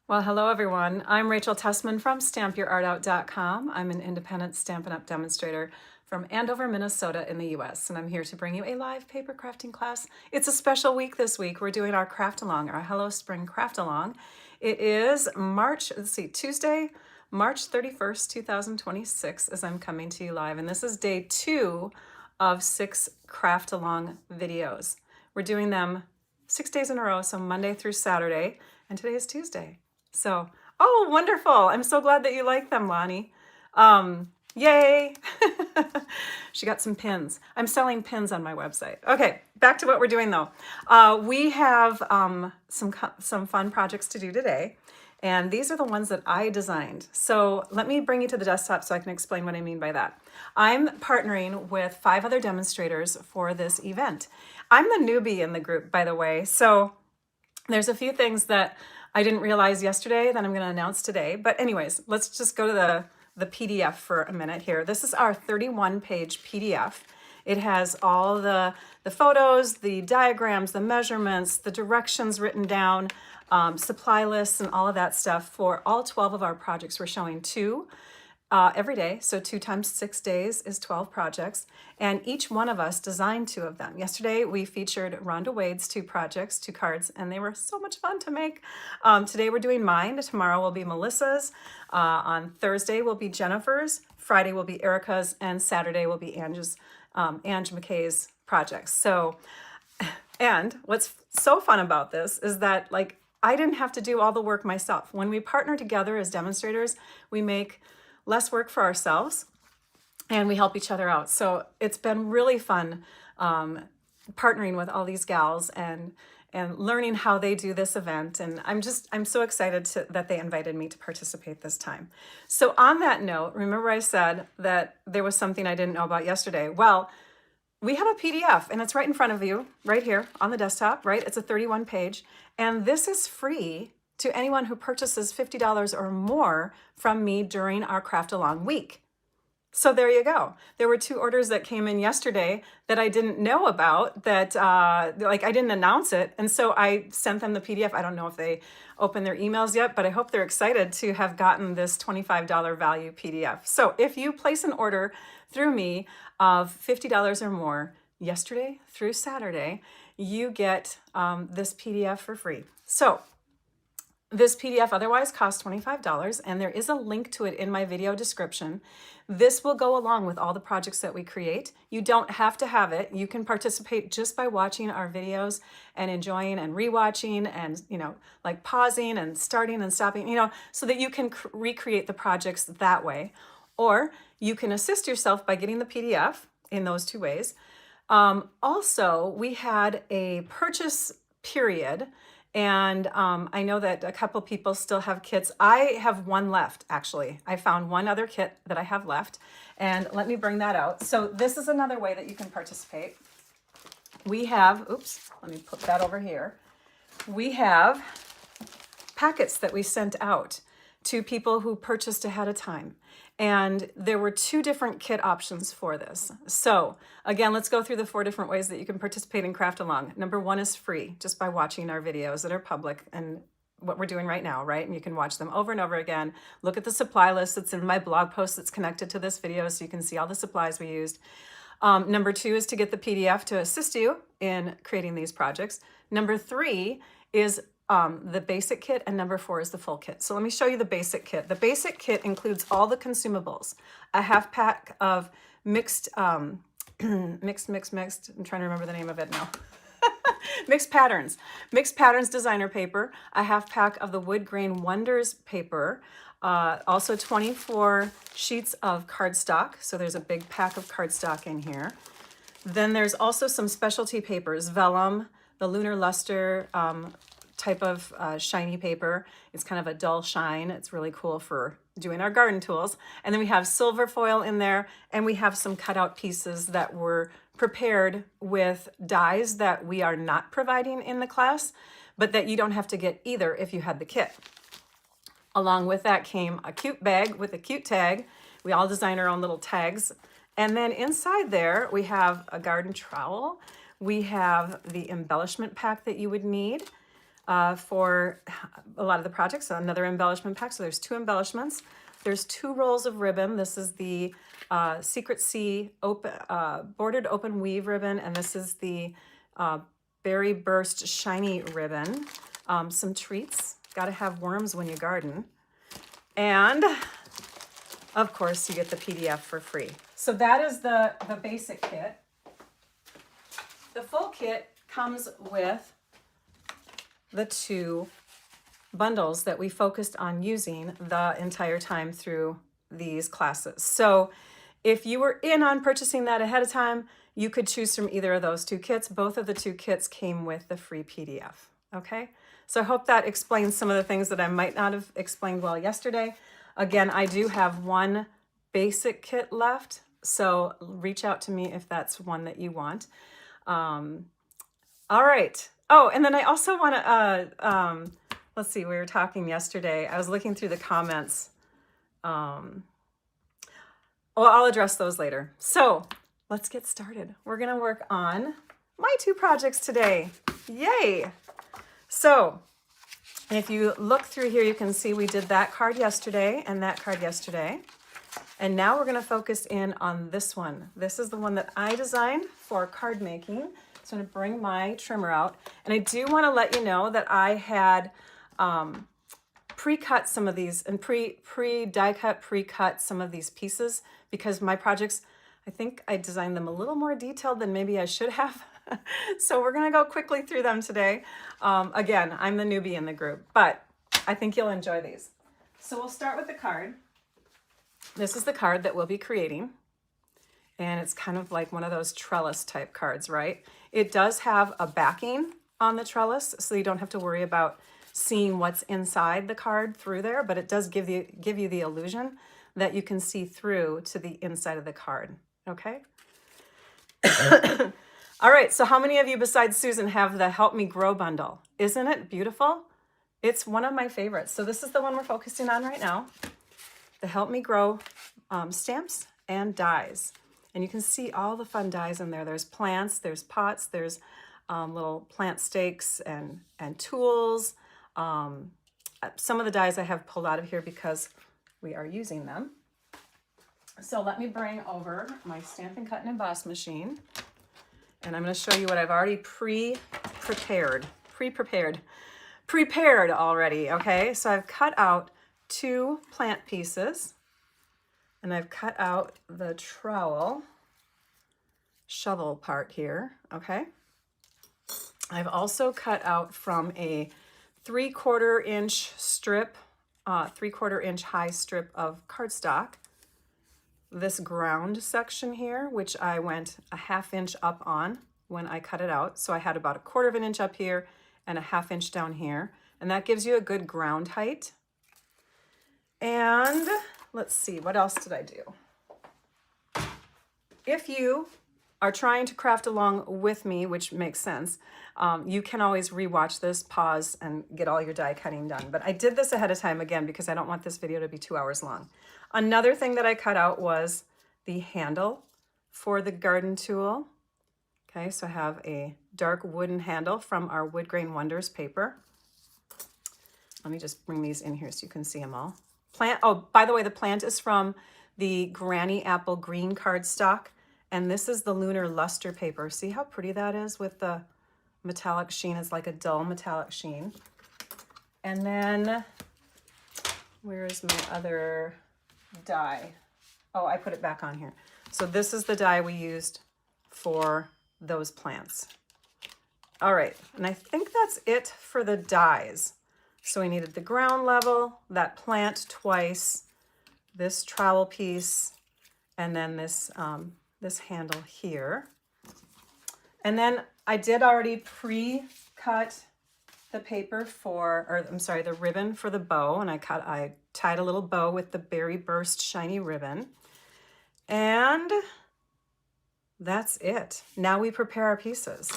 Well, hello everyone. I'm Rachel Tessman from StampYourArtOut.com. I'm an independent Stampin' Up! Demonstrator from Andover, Minnesota in the US, and I'm here to bring you a live paper crafting class. It's a special week this week. We're doing our craft along, our Hello Spring craft along. It is Tuesday, March 31st, 2026, as I'm coming to you live, and this is day 2 of 6 craft along videos. We're doing them 6 days in a row, so Monday through Saturday, and today is Tuesday. So, oh, wonderful. I'm so glad that you like them, Lonnie. Yay. She got some pins. I'm selling pins on my website. Okay, back to what we're doing though. We have some fun projects to do today. And these are the ones that I designed. So let me bring you to the desktop so I can explain what I mean by that. I'm partnering with 5 other demonstrators for this event. I'm the newbie in the group, by the way. So there's a few things that I didn't realize yesterday that I'm going to announce today. But anyways, let's just go to the PDF for a minute here. This is our 31-page PDF. It has all the photos, the diagrams, the measurements, the directions written down, supply lists, and all of that stuff for all 12 of our projects. We're showing 2 every day. So 2 times 6 days is 12 projects. And each one of us designed 2 of them. Yesterday, we featured Rhonda Wade's 2 projects, 2 cards, and they were so much fun to make. Today, we're doing mine. Tomorrow will be Melissa's. On Thursday will be Jennifer's. Friday will be Erica's. And Saturday will be Ange McKay's projects. So, and what's so fun about this is that, like, I didn't have to do all the work myself. When we partner together as demonstrators, we make less work for ourselves and we help each other out. So it's been really fun partnering with all these gals and learning how they do this event. And I'm so excited that they invited me to participate this time. So on that note, remember I said that there was something I didn't know about yesterday. Well, we have a PDF and it's right in front of you, right here on the desktop, right? It's a 31 page, and this is free to anyone who purchases $50 or more from me during our craft along week. So there you go. There were 2 orders that came in yesterday that I didn't know about, that like I didn't announce it. And so I sent them the PDF. I don't know if they opened their emails yet, but I hope they're excited to have gotten this $25 value PDF. So if you place an order through me of $50 or more yesterday through Saturday, you get this PDF for free. So this PDF otherwise costs $25, and there is a link to it in my video description. This will go along with all the projects that we create. You don't have to have it. You can participate just by watching our videos and enjoying and rewatching and, like pausing and starting and stopping, so that you can recreate the projects that way. Or you can assist yourself by getting the PDF in those 2 ways. Also, we had a purchase period. And I know that a couple people still have kits. I have 1 left, actually. I found 1 other kit that I have left. And let me bring that out. So this is another way that you can participate. We have, let me put that over here. We have packets that we sent out to people who purchased ahead of time. And there were 2 different kit options for this. So again, let's go through the 4 different ways that you can participate in Craft Along. Number 1 is free, just by watching our videos that are public and what we're doing right now, right? And you can watch them over and over again. Look at the supply list that's in my blog post that's connected to this video so you can see all the supplies we used. Number 2 is to get the PDF to assist you in creating these projects. Number 3 is the basic kit, and number 4 is the full kit. So let me show you the basic kit. The basic kit includes all the consumables, a half pack of mixed, I'm trying to remember the name of it now. Mixed patterns designer paper, a half pack of the Wood Grain Wonders paper, also 24 sheets of cardstock. So there's a big pack of cardstock in here. Then there's also some specialty papers, vellum, the Lunar Luster type of shiny paper. It's kind of a dull shine. It's really cool for doing our garden tools. And then we have silver foil in there, and we have some cutout pieces that were prepared with dies that we are not providing in the class, but that you don't have to get either if you had the kit. Along with that came a cute bag with a cute tag. We all design our own little tags. And then inside there, we have a garden trowel. We have the embellishment pack that you would need. for a lot of the projects. So another embellishment pack. So there's 2 embellishments. There's 2 rolls of ribbon. This is the Secret Sea bordered open weave ribbon, and this is the Berry Burst shiny ribbon. Some treats. Got to have worms when you garden. And of course, you get the PDF for free. So that is the basic kit. The full kit comes with the 2 bundles that we focused on using the entire time through these classes. So if you were in on purchasing that ahead of time, you could choose from either of those 2 kits. Both of the 2 kits came with the free PDF, okay? So I hope that explains some of the things that I might not have explained well yesterday. Again, I do have 1 basic kit left, so reach out to me if that's one that you want. All right. Oh, and then I also want to, let's see, we were talking yesterday. I was looking through the comments. Well, I'll address those later. So let's get started. We're going to work on my 2 projects today. Yay. So if you look through here, you can see we did that card yesterday and that card yesterday. And now we're going to focus in on this one. This is the one that I designed for card making. So I'm going to bring my trimmer out. And I do want to let you know that I had pre-cut some of these and die cut, pre-cut some of these pieces because my projects, I think I designed them a little more detailed than maybe I should have. So we're going to go quickly through them today. Again, I'm the newbie in the group, but I think you'll enjoy these. So we'll start with the card. This is the card that we'll be creating. And it's kind of like one of those trellis type cards, right? It does have a backing on the trellis, so you don't have to worry about seeing what's inside the card through there, but it does give you the illusion that you can see through to the inside of the card, okay? All right, so how many of you besides Susan have the Help Me Grow bundle? Isn't it beautiful? It's one of my favorites. So this is the one we're focusing on right now. The Help Me Grow stamps and dies. And you can see all the fun dies in there. There's plants, there's pots, there's little plant stakes and tools. Some of the dies I have pulled out of here because we are using them. So let me bring over my Stampin' Cut and Emboss machine. And I'm going to show you what I've already prepared already, okay? So I've cut out 2 plant pieces. And I've cut out the trowel shovel part here, okay? I've also cut out from a 3/4 inch strip, 3/4 inch high strip of cardstock, this ground section here, which I went a 1/2 inch up on when I cut it out. So I had about a 1/4 of an inch up here and a 1/2 inch down here. And that gives you a good ground height. And let's see, what else did I do? If you are trying to craft along with me, which makes sense, you can always rewatch this, pause, and get all your die cutting done. But I did this ahead of time again because I don't want this video to be 2 hours long. Another thing that I cut out was the handle for the garden tool. Okay, so I have a dark wooden handle from our Wood Grain Wonders paper. Let me just bring these in here so you can see them all. Plant. Oh, by the way, the plant is from the Granny Apple Green cardstock, and this is the Lunar Luster paper. See how pretty that is with the metallic sheen? It's like a dull metallic sheen. And then, where is my other die? Oh, I put it back on here. So this is the die we used for those plants. All right, and I think that's it for the dies. So we needed the ground level, that plant twice, this trowel piece, and then this, this handle here. And then I did already pre-cut the paper for, or I'm sorry, the ribbon for the bow, and I tied a little bow with the Berry Burst shiny ribbon. And that's it. Now we prepare our pieces.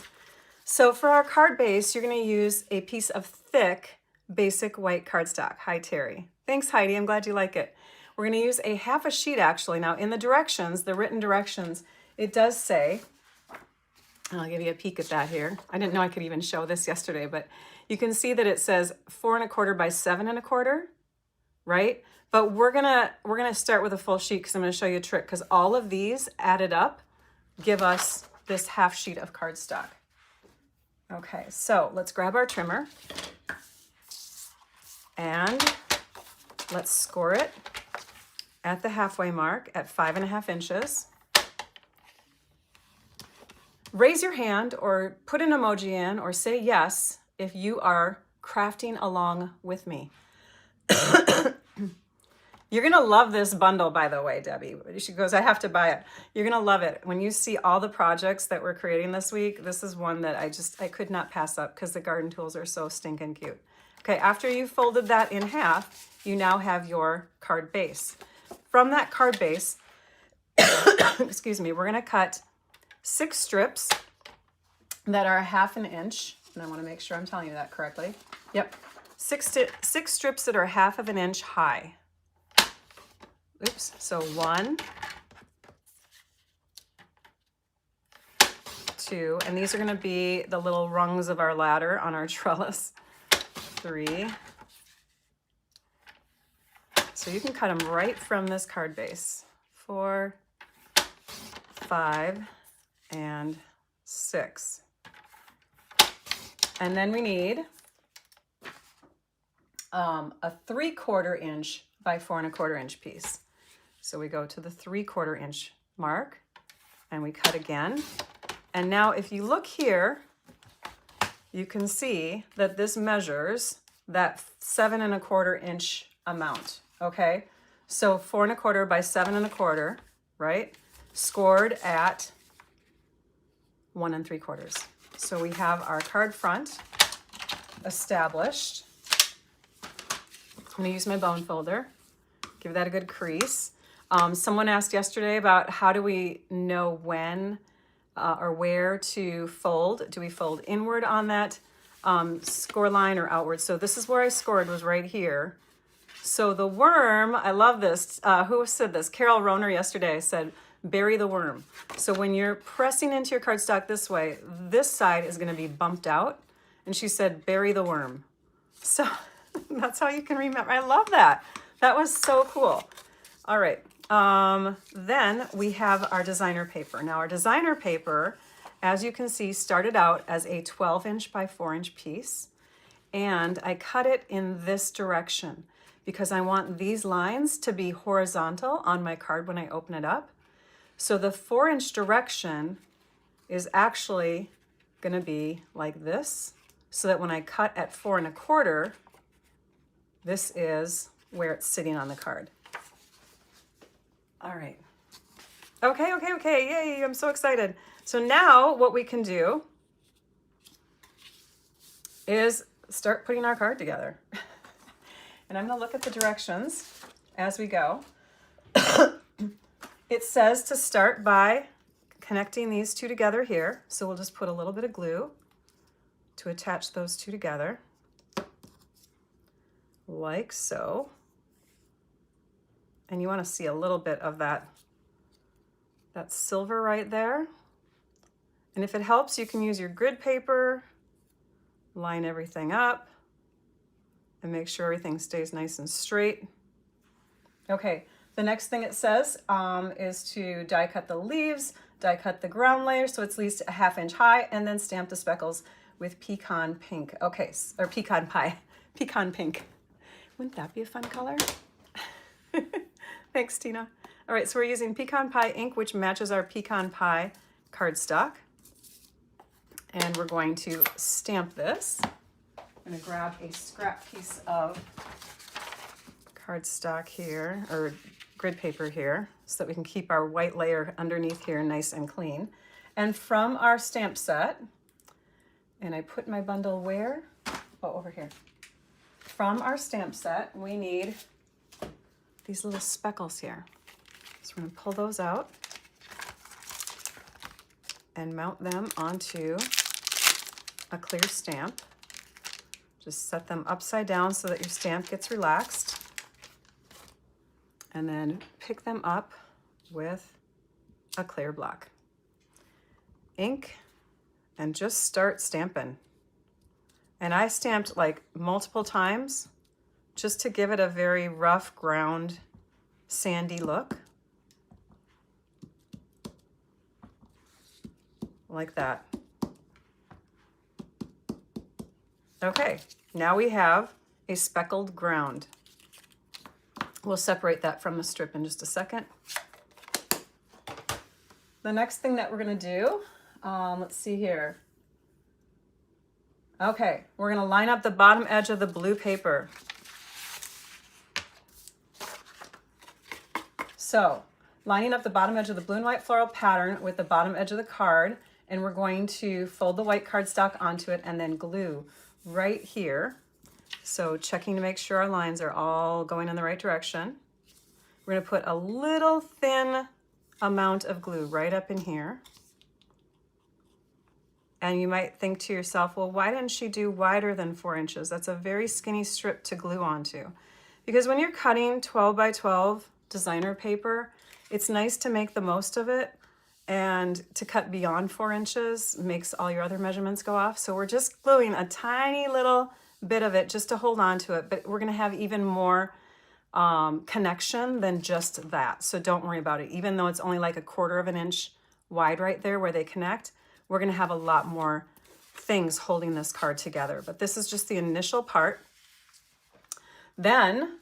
So for our card base, you're going to use a piece of thick basic white cardstock. Hi, Terry. Thanks, Heidi. I'm glad you like it. We're going to use a 1/2 sheet actually. Now in the directions, the written directions, it does say, and I'll give you a peek at that here. I didn't know I could even show this yesterday, but You can see that it says 4 1/4 by 7 1/4, right? But we're gonna start with a full sheet because I'm gonna show you a trick, because all of these added up give us this half sheet of cardstock. Okay, so let's grab our trimmer and let's score it at the halfway mark at 5.5 inches. Raise your hand or put an emoji in or say yes if you are crafting along with me. You're gonna love this bundle, by the way, Debbie. She goes, I have to buy it. You're gonna love it. When you see all the projects that we're creating this week, this is one that I could not pass up because the garden tools are so stinking cute. Okay, after you folded that in half, you now have your card base. From that card base, excuse me, we're gonna cut 6 strips that are 1/2 inch, and I wanna make sure I'm telling you that correctly. Yep, 6 strips that are 1/2 inch high. Oops, so 1, 2, and these are gonna be the little rungs of our ladder on our trellis. 3. So you can cut them right from this card base. 4, 5, and 6. And then we need a 3/4 inch by 4 1/4 inch piece. So we go to the 3/4 inch mark and we cut again. And now if you look here, you can see that this measures that 7 1/4 inch amount, okay? So 4 1/4 by 7 1/4, right? Scored at 1 3/4. So we have our card front established. I'm gonna use my bone folder, give that a good crease. Someone asked yesterday about how do we know when or where to fold. Do we fold inward on that score line or outward? So this is where I scored, was right here. So the worm, I love this. Who said this? Carol Roner yesterday said, bury the worm. So when you're pressing into your cardstock this way, this side is gonna be bumped out. And she said, bury the worm. So that's how you can remember. I love that. That was so cool. All right. Then we have our designer paper. Now our designer paper, as you can see, started out as a 12 inch by 4 inch piece. And I cut it in this direction because I want these lines to be horizontal on my card when I open it up. So the 4 inch direction is actually gonna be like this, so that when I cut at 4 1/4, this is where it's sitting on the card. All right. Okay. Yay, I'm so excited. So now what we can do is start putting our card together. And I'm gonna look at the directions as we go. It says to start by connecting these two together here. So we'll just put a little bit of glue to attach those two together, like so. And you want to see a little bit of that silver right there. And if it helps, you can use your grid paper, line everything up, and make sure everything stays nice and straight. Okay, the next thing it says is to die cut the leaves, die cut the ground layer so it's at least a 1/2 inch high, and then stamp the speckles with pecan pink. Okay, or pecan pie, pecan pink. Wouldn't that be a fun color? Thanks, Tina. All right, so we're using pecan pie ink, which matches our pecan pie cardstock. And we're going to stamp this. I'm gonna grab a scrap piece of cardstock here, or grid paper here, so that we can keep our white layer underneath here nice and clean. And from our stamp set, and I put my bundle where? Oh, over here. From our stamp set, we need these little speckles here. So we're gonna pull those out and mount them onto a clear stamp. Just set them upside down so that your stamp gets relaxed. And then pick them up with a clear block. Ink, and just start stamping. And I stamped like multiple times just to give it a very rough ground, sandy look. Like that. Okay, now we have a speckled ground. We'll separate that from the strip in just a second. The next thing that we're gonna do, let's see here. Okay, we're gonna line up the bottom edge of the blue paper. So, lining up the bottom edge of the blue and white floral pattern with the bottom edge of the card, and we're going to fold the white cardstock onto it and then glue right here. So checking to make sure our lines are all going in the right direction. We're gonna put a little thin amount of glue right up in here. And you might think to yourself, well, why didn't she do wider than 4 inches? That's a very skinny strip to glue onto. Because when you're cutting 12 by 12 designer paper, it's nice to make the most of it, and to cut beyond 4 inches makes all your other measurements go off. So we're just gluing a tiny little bit of it just to hold on to it, but we're gonna have even more connection than just that. So don't worry about it. Even though it's only like 1/4 of an inch wide right there where they connect, we're gonna have a lot more things holding this card together. But this is just the initial part. Then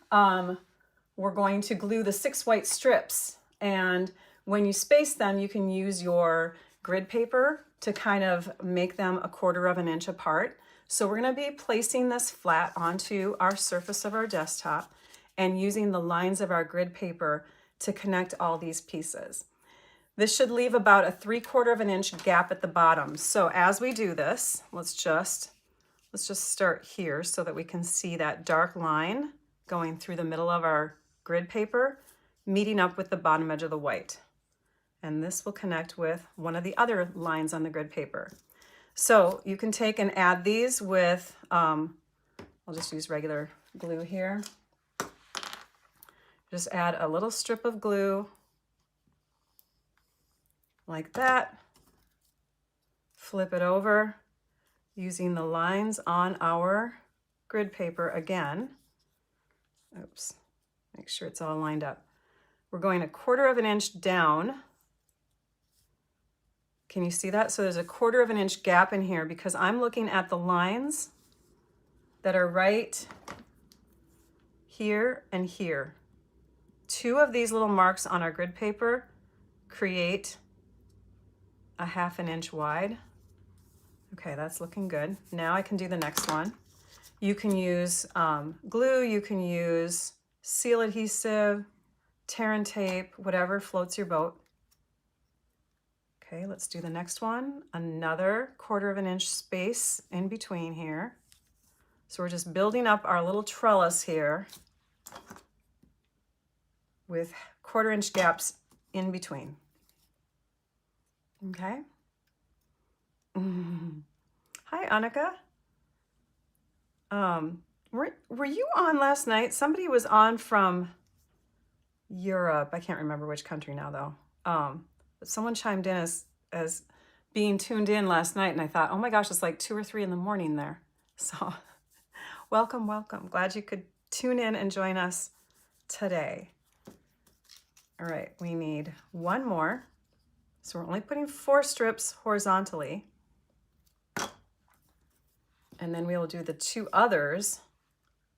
we're going to glue the 6 white strips. And when you space them, you can use your grid paper to kind of make them 1/4 of an inch apart. So we're gonna be placing this flat onto our surface of our desktop and using the lines of our grid paper to connect all these pieces. This should leave about a 3/4 of an inch gap at the bottom. So as we do this, let's just start here so that we can see that dark line going through the middle of our grid paper, meeting up with the bottom edge of the white. And this will connect with one of the other lines on the grid paper. So you can take and add these with, I'll just use regular glue here. Just add a little strip of glue like that. Flip it over using the lines on our grid paper again. Oops, make sure it's all lined up. We're going 1/4 of an inch down. Can you see that? So there's 1/4 of an inch gap in here because I'm looking at the lines that are right here and here. 2 of these little marks on our grid paper create a 1/2 an inch wide. Okay, that's looking good. Now I can do the next one. You can use glue, you can use seal adhesive, tear and tape, whatever floats your boat. Okay, let's do the next one. Another 1/4 of an inch space in between here. So we're just building up our little trellis here with 1/4 inch gaps in between. Okay. Hi, Annika. Were you on last night? Somebody was on from Europe. I can't remember which country now though. But someone chimed in as being tuned in last night, and I thought, oh my gosh, it's like 2 or 3 in the morning there. So welcome, welcome. Glad you could tune in and join us today. All right, we need one more. So we're only putting 4 strips horizontally. And then we will do the 2 others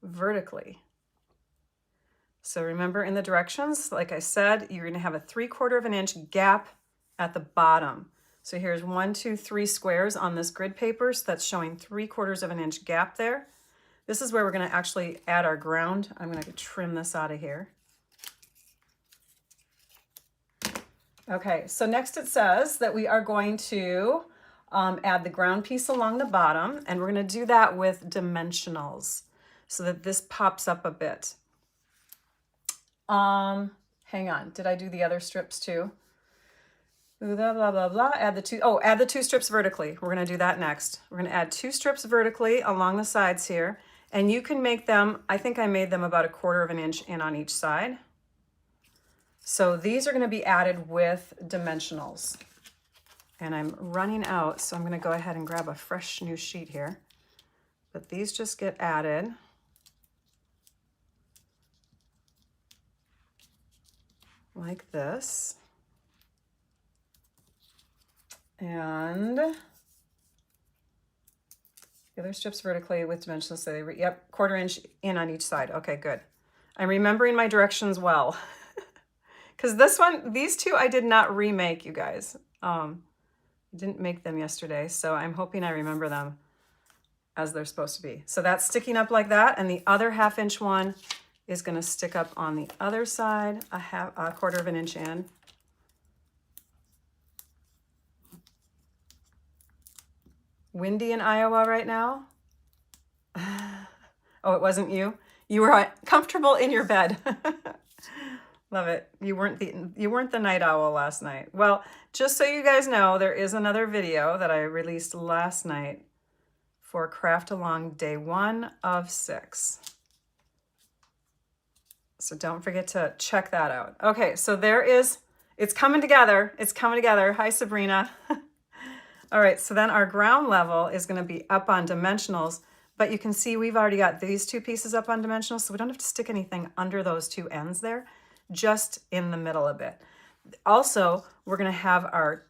vertically. So remember in the directions, like I said, you're gonna have a 3/4 of an inch gap at the bottom. So here's 1, 2, 3 squares on this grid paper. So that's showing 3/4 of an inch gap there. This is where we're gonna actually add our ground. I'm gonna trim this out of here. Okay, so next it says that we are going to add the ground piece along the bottom, and we're going to do that with dimensionals so that this pops up a bit. Hang on, did I do the other strips too? Blah, blah, blah, blah. Add the 2 strips vertically. We're going to do that next. We're going to add 2 strips vertically along the sides here, and you can make them, I think I made them about 1/4 of an inch in on each side. So these are going to be added with dimensionals. And I'm running out, so I'm going to go ahead and grab a fresh new sheet here. but these just get added. Like this. And the other strips vertically with dimensionals. So they, yep, 1/4 inch in on each side. Okay, good. I'm remembering my directions well. Because this one, these two I did not remake, you guys. Didn't make them yesterday, so I'm hoping I remember them as they're supposed to be. So that's sticking up like that, and the other 1/2 inch one is going to stick up on the other side, a 1/4 of an inch in. Windy in Iowa right now. Oh, it wasn't you? You were comfortable in your bed. Love it. You weren't the night owl last night. Well, just so you guys know, there is another video that I released last night for Craft Along Day 1 of 6. So don't forget to check that out. Okay, so it's coming together. It's coming together. Hi, Sabrina. All right, so then our ground level is going to be up on dimensionals, but you can see we've already got these 2 pieces up on dimensionals, so we don't have to stick anything under those 2 ends there, just in the middle a bit. Also, we're going to have our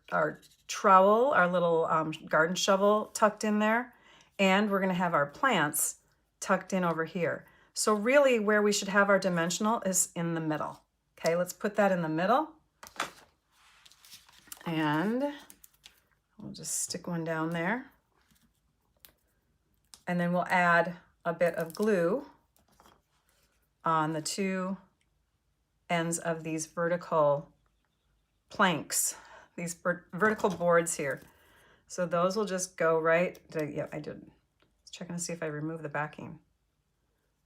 trowel, our little garden shovel tucked in there, and we're going to have our plants tucked in over here. So really where we should have our dimensional is in the middle. Okay, let's put that in the middle. And we'll just stick one down there. And then we'll add a bit of glue on the 2 ends of these vertical planks, these vertical boards here. So those will just go right, yeah, I did. Just checking to see if I remove the backing.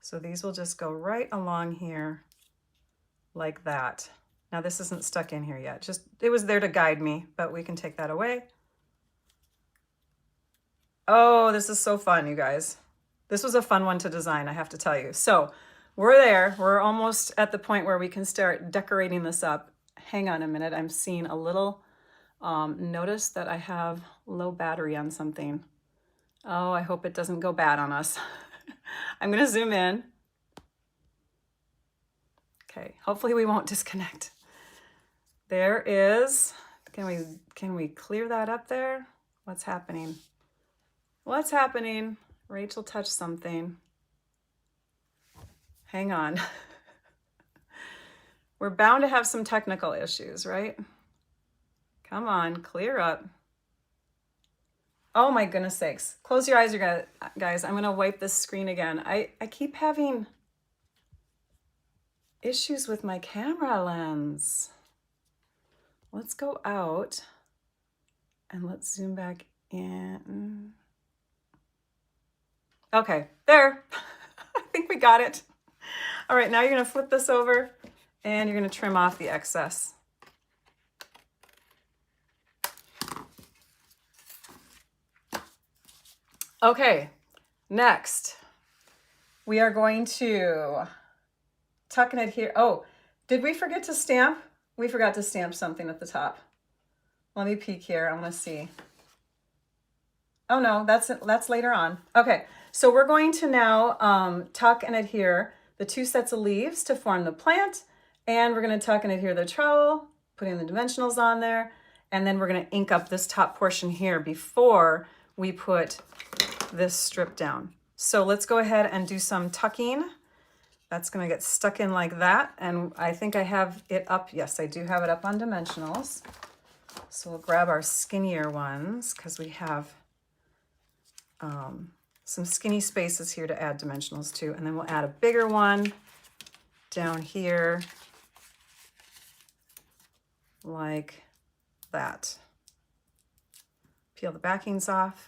So these will just go right along here like that. Now this isn't stuck in here yet. Just, it was there to guide me, but we can take that away. Oh, this is so fun, you guys. This was a fun one to design, I have to tell you. So we're there. We're almost at the point where we can start decorating this up. Hang on a minute. I'm seeing a little, notice that I have low battery on something. Oh, I hope it doesn't go bad on us. I'm going to zoom in. Okay, hopefully we won't disconnect. There is, can we clear that up there? What's happening? What's happening? Rachel touched something. Hang on. We're bound to have some technical issues, right? Come on, clear up. Oh my goodness sakes. Close your eyes, guys. I'm gonna wipe this screen again. I keep having issues with my camera lens. Let's go out and let's zoom back in. Okay, there. I think we got it. All right, now you're gonna flip this over and you're gonna trim off the excess. Okay, next, we are going to tuck and adhere. Oh, did we forget to stamp? We forgot to stamp something at the top. Let me peek here, I wanna see. Oh no, that's later on. Okay, so we're going to now tuck and adhere the 2 sets of leaves to form the plant, and we're gonna tuck and adhere the trowel, putting the dimensionals on there, and then we're gonna ink up this top portion here before we put this strip down. So let's go ahead and do some tucking. That's gonna get stuck in like that, and I think I have it up. Yes, I do have it up on dimensionals. So we'll grab our skinnier ones because we have some skinny spaces here to add dimensionals to, and then we'll add a bigger one down here like that. Peel the backings off.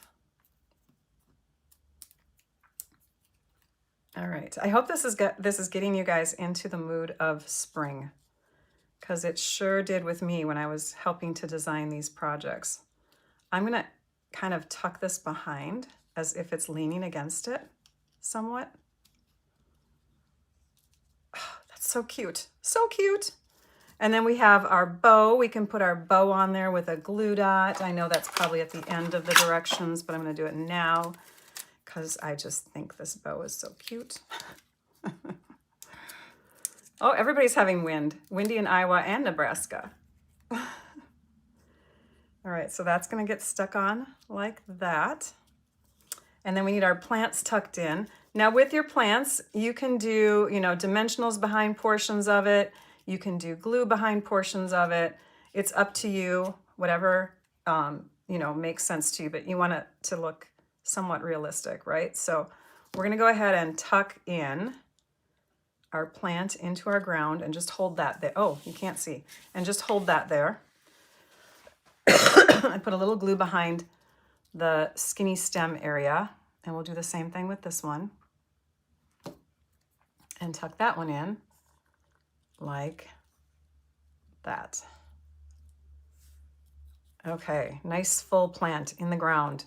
All right, I hope this is getting you guys into the mood of spring, because it sure did with me when I was helping to design these projects. I'm gonna kind of tuck this behind as if it's leaning against it somewhat. Oh, that's so cute, so cute. And then we have our bow. We can put our bow on there with a glue dot. I know that's probably at the end of the directions, but I'm gonna do it now. because I just think this bow is so cute. Oh, everybody's having wind. Windy in Iowa and Nebraska. All right, so that's gonna get stuck on like that. And then we need our plants tucked in. Now with your plants, you can do, you know, dimensionals behind portions of it. You can do glue behind portions of it. It's up to you, whatever, you know, makes sense to you, but you want it to look somewhat realistic, right? So we're gonna go ahead and tuck in our plant into our ground and just hold that there. Oh, you can't see. And just hold that there. I put a little glue behind the skinny stem area, and we'll do the same thing with this one. And tuck that one in like that. Okay, nice full plant in the ground.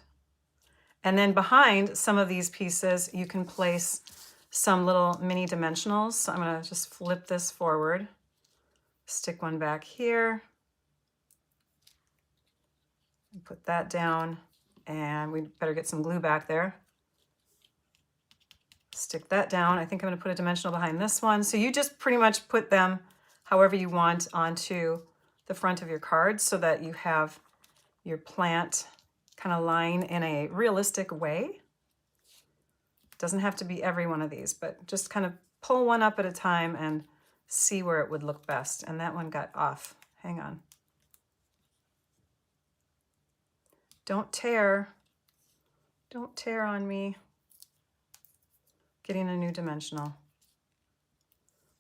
And then behind some of these pieces, you can place some little mini dimensionals. So I'm gonna just flip this forward, stick one back here, and put that down, and we better get some glue back there. Stick that down. I think I'm gonna put a dimensional behind this one. So you just pretty much put them however you want onto the front of your card so that you have your plant kind of lying in a realistic way. Doesn't have to be every one of these, but just kind of pull one up at a time and see where it would look best. And that one got off. Hang on. Don't tear. Don't tear on me. Getting a new dimensional.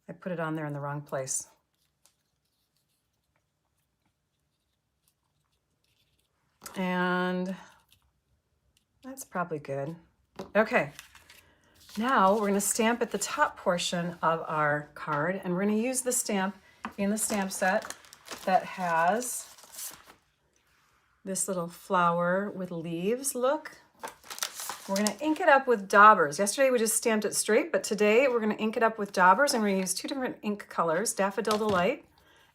I put it on there in the wrong place. And that's probably good. Okay. Now we're going to stamp at the top portion of our card, and we're going to use the stamp in the stamp set that has this little flower with leaves look. We're going to ink it up with daubers. Yesterday we just stamped it straight, but today we're going to ink it up with daubers, and we're going to use two different ink colors, Daffodil Delight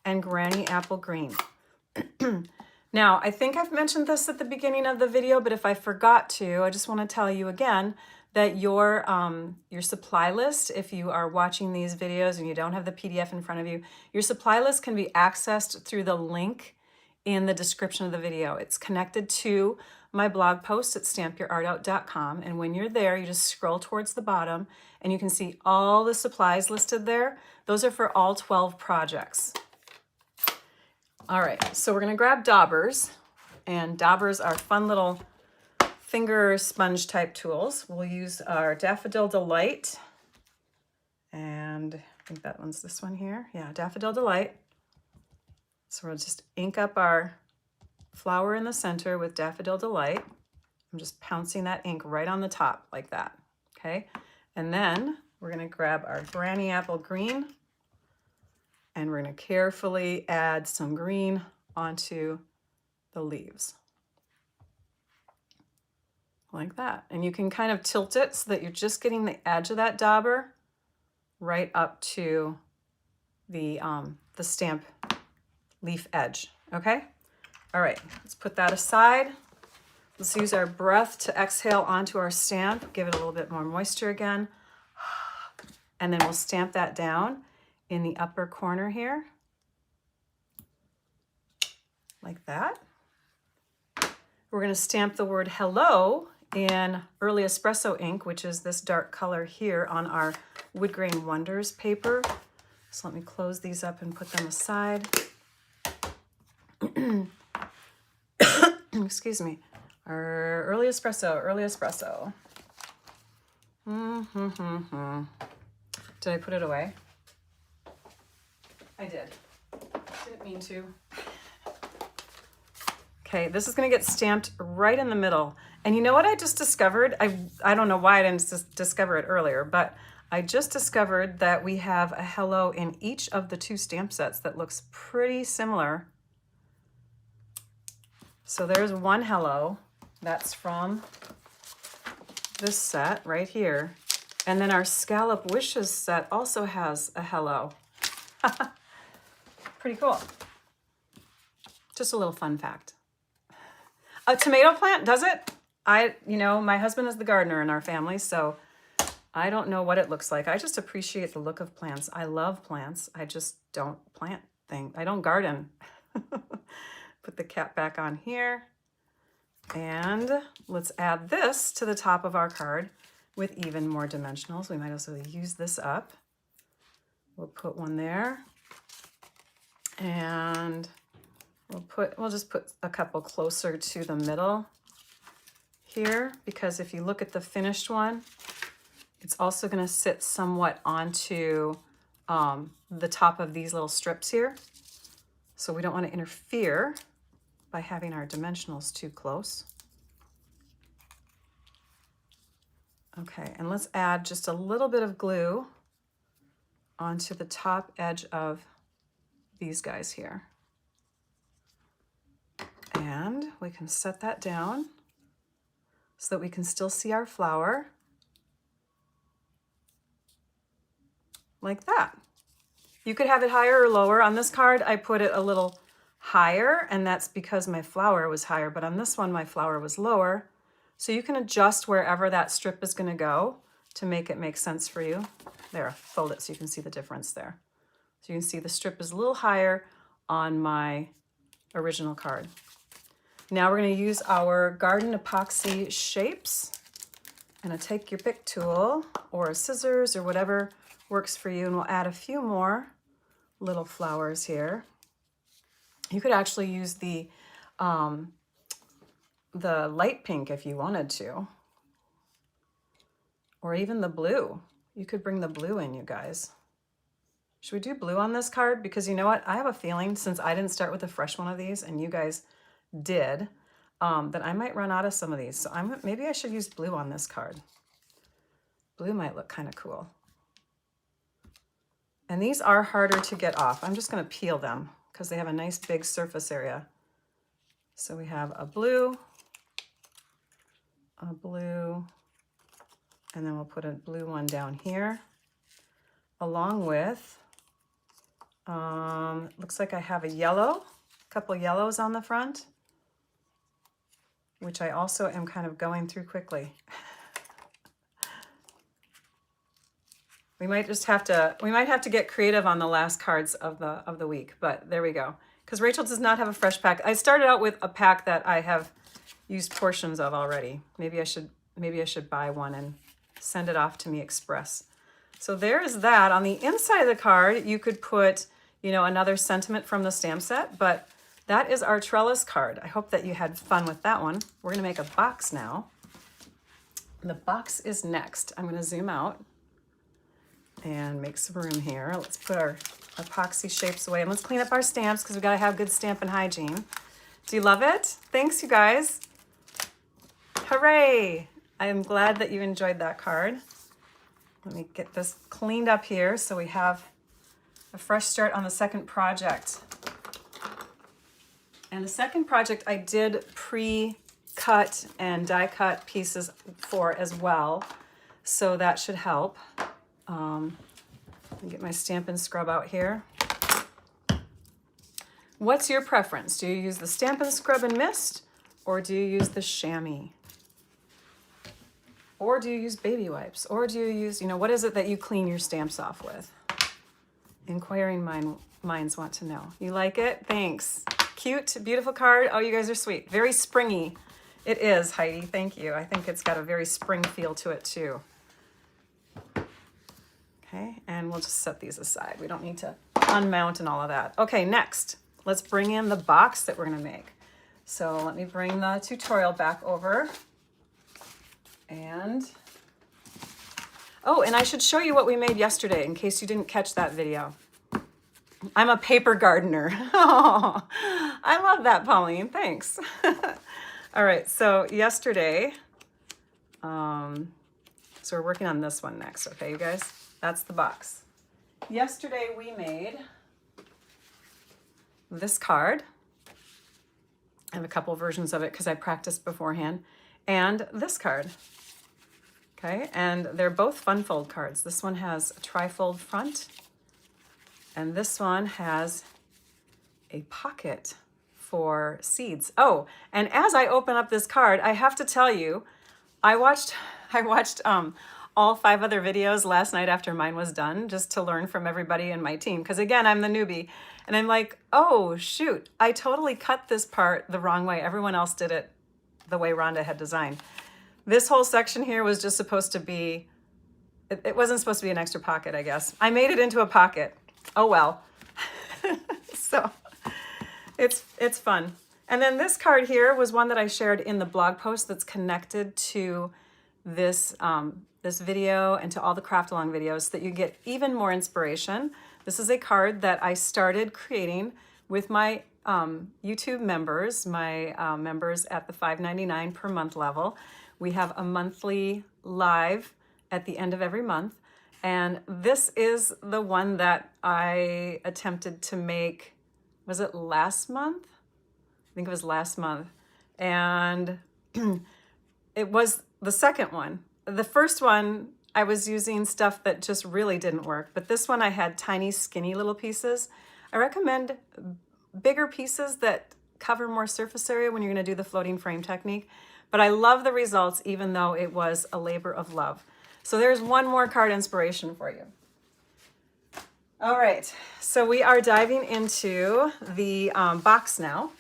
and Granny Apple Green. Now, I think I've mentioned this at the beginning of the video, but if I forgot to, I just want to tell you again that your supply list, if you are watching these videos and you don't have the PDF in front of you, your supply list can be accessed through the link in the description of the video. It's connected to my blog post at stampyourartout.com, and when you're there, you just scroll towards the bottom and you can see all the supplies listed there. Those are for all 12 projects. All right, so we're gonna grab daubers, and daubers are fun little finger sponge type tools. We'll use our Daffodil Delight, and I think that one's this one here. Yeah, Daffodil Delight. So we'll just ink up our flower in the center with Daffodil Delight. I'm just pouncing that ink right on the top like that, okay? And then we're gonna grab our Granny Apple Green, and we're gonna carefully add some green onto the leaves. Like that. And you can kind of tilt it so that you're just getting the edge of that dauber right up to the stamp leaf edge, okay? All right, let's put that aside. Let's use our breath to exhale onto our stamp, give it a little bit more moisture again. And then we'll stamp that down in the upper corner here, like that. We're gonna stamp the word hello in Early Espresso ink, which is this dark color here on our Wood Grain Wonders paper. So let me close these up and put them aside. Excuse me. Our Early Espresso, Early Espresso. Did I put it away? I did. Didn't mean to. Okay, this is gonna get stamped right in the middle. And you know what I just discovered? I don't know why I didn't discover it earlier, but I just discovered that we have a hello in each of the two stamp sets that looks pretty similar. So there's one hello, that's from this set right here. And then our Scallop Wishes set also has a hello. Pretty cool. Just a little fun fact. A tomato plant, does it? you know, my husband is the gardener in our family, so I don't know what it looks like. I just appreciate the look of plants. I love plants. I just don't plant things. I don't garden. Put the cap back on here. And let's add this to the top of our card with even more dimensionals. We might also use this up. We'll put one there. And we'll just put a couple closer to the middle here, because if you look at the finished one, it's also going to sit somewhat onto the top of these little strips here. So we don't want to interfere by having our dimensionals too close. Okay, and let's add just a little bit of glue onto the top edge of these guys here. And we can set that down so that we can still see our flower. Like that. You could have it higher or lower. On this card, I put it a little higher, and that's because my flower was higher, but on this one, my flower was lower. So you can adjust wherever that strip is gonna go to make it make sense for you. There, fold it so you can see the difference there. So you can see the strip is a little higher on my original card. Now we're gonna use our garden epoxy shapes. And take your pick tool or a scissors or whatever works for you, and we'll add a few more little flowers here. You could actually use the light pink if you wanted to, or even the blue. You could bring the blue in, you guys. Should we do blue on this card? Because you know what? I have a feeling, since I didn't start with a fresh one of these and you guys did, that I might run out of some of these. So maybe I should use blue on this card. Blue might look kind of cool. And these are harder to get off. I'm just going to peel them because they have a nice big surface area. So we have a blue, and then we'll put a blue one down here, along with, looks like I have a yellow, a couple yellows on the front, which I also am kind of going through quickly. We might have to get creative on the last cards of the week, but there we go. Because Rachel does not have a fresh pack. I started out with a pack that I have used portions of already. Maybe I should buy one and send it off to me express. So there's that. On the inside of the card, you could put, you know, another sentiment from the stamp set, but that is our trellis card. I hope that you had fun with that one. We're gonna make a box now. The box is next. I'm gonna zoom out and make some room here. Let's put our epoxy shapes away, and let's clean up our stamps because we gotta have good stamp and hygiene. Do you love it? Thanks, you guys. Hooray! I am glad that you enjoyed that card. Let me get this cleaned up here so we have a fresh start on the second project. And the second project I did pre-cut and die cut pieces for as well, so that should help. Get my Stampin' Scrub out here. What's your preference? Do you use the Stampin' Scrub and Mist, or do you use the chamois? Or do you use baby wipes? Or do you use, you know, what is it that you clean your stamps off with? Inquiring minds want to know. You like it? Thanks. Cute, beautiful card. Oh, you guys are sweet. Very springy. It is, Heidi. Thank you. I think it's got a very spring feel to it too. Okay, and we'll just set these aside. We don't need to unmount and all of that. Okay, next, let's bring in the box that we're gonna make. So let me bring the tutorial back over. And, oh, and I should show you what we made yesterday in case you didn't catch that video. I'm a paper gardener. Oh, I love that, Pauline, thanks. All right, so yesterday, so we're working on this one next, okay, you guys? That's the box. Yesterday we made this card. I have a couple versions of it because I practiced beforehand. And this card, okay? And they're both fun fold cards. This one has a tri-fold front, and this one has a pocket for seeds. Oh, and as I open up this card, I have to tell you, I watched all 5 other videos last night after mine was done, just to learn from everybody in my team. Because again, I'm the newbie, and I'm like, oh shoot, I totally cut this part the wrong way. Everyone else did it the way Rhonda had designed. This whole section here was just supposed to be, it wasn't supposed to be an extra pocket, I guess. I made it into a pocket. Oh well. So it's fun. And then this card here was one that I shared in the blog post that's connected to this this video and to all the craft along videos, so that you get even more inspiration. This is a card that I started creating with my YouTube members, my members at the $5.99 per month level. We have a monthly live at the end of every month. And this is the one that I attempted to make, was it last month? I think it was last month. And it was the second one. The first one, I was using stuff that just really didn't work. But this one, I had tiny, skinny little pieces. I recommend bigger pieces that cover more surface area when you're going to do the floating frame technique. But I love the results, even though it was a labor of love. So there's one more card inspiration for you. All right, so we are diving into the box now.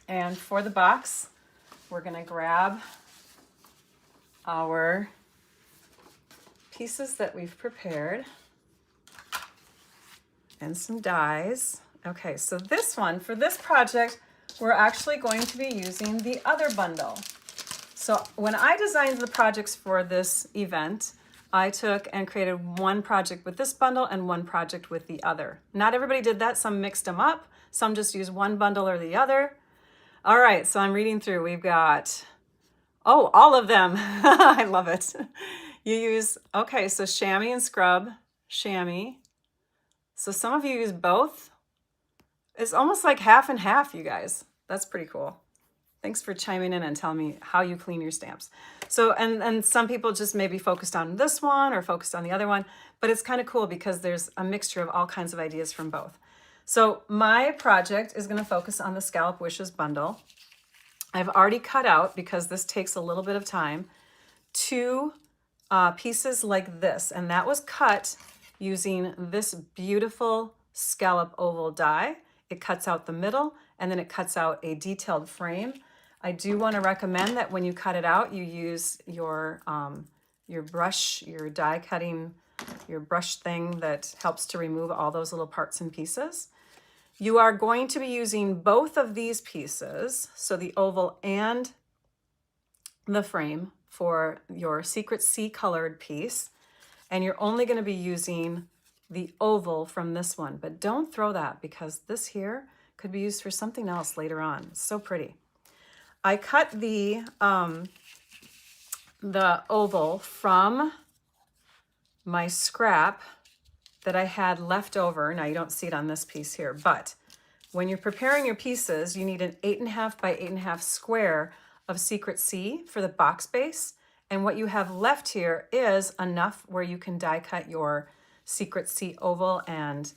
And for the box, we're going to grab our pieces that we've prepared and some dies. Okay, so this one, for this project, we're actually going to be using the other bundle. So when I designed the projects for this event, I took and created one project with this bundle and one project with the other. Not everybody did that. Some mixed them up. Some just used one bundle or the other. All right, so I'm reading through. We've got, oh, all of them. I love it. You use, okay, so chamois and scrub, chamois. So some of you use both. It's almost like half and half, you guys. That's pretty cool. Thanks for chiming in and telling me how you clean your stamps. So, and some people just maybe focused on this one or focused on the other one, but it's kind of cool because there's a mixture of all kinds of ideas from both. So my project is going to focus on the Scallop Wishes bundle. I've already cut out, because this takes a little bit of time, 2 pieces like this, and that was cut using this beautiful scallop oval die. It cuts out the middle, and then it cuts out a detailed frame. I do want to recommend that when you cut it out, you use your brush, your die cutting, your brush thing that helps to remove all those little parts and pieces. You are going to be using both of these pieces, so the oval and the frame, for your Secret Sea colored piece. And you're only going to be using the oval from this one, but don't throw that, because this here could be used for something else later on. It's so pretty. I cut the oval from my scrap that I had left over. Now you don't see it on this piece here, but when you're preparing your pieces, you need an 8.5 by 8.5 square of Secret Sea for the box base. And what you have left here is enough where you can die cut your Secret Sea oval and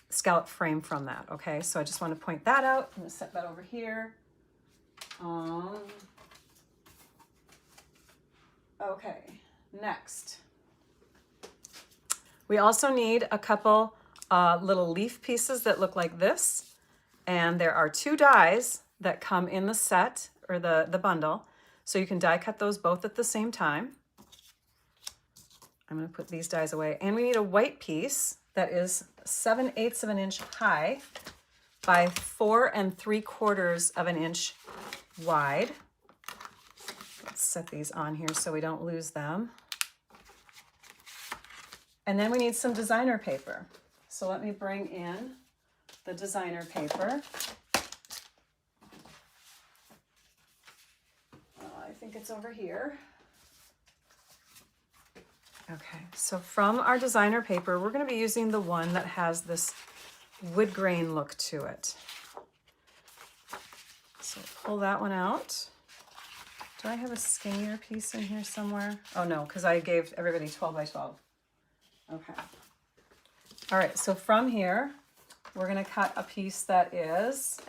scallop frame from that. Okay, so I just want to point that out. I'm going to set that over here. Okay, next. We also need a couple little leaf pieces that look like this. And there are 2 dies that come in the set, or the bundle. So you can die cut those both at the same time. I'm going to put these dies away. And we need a white piece that is 7/8 of an inch high by 4 3/4 of an inch wide. Let's set these on here so we don't lose them. And then we need some designer paper. So let me bring in the designer paper. I think it's over here. Okay, so from our designer paper, we're going to be using the one that has this wood grain look to it. So pull that one out. Do I have a skinnier piece in here somewhere? Oh no, because I gave everybody 12 by 12. Okay. All right, so from here, we're going to cut a piece that is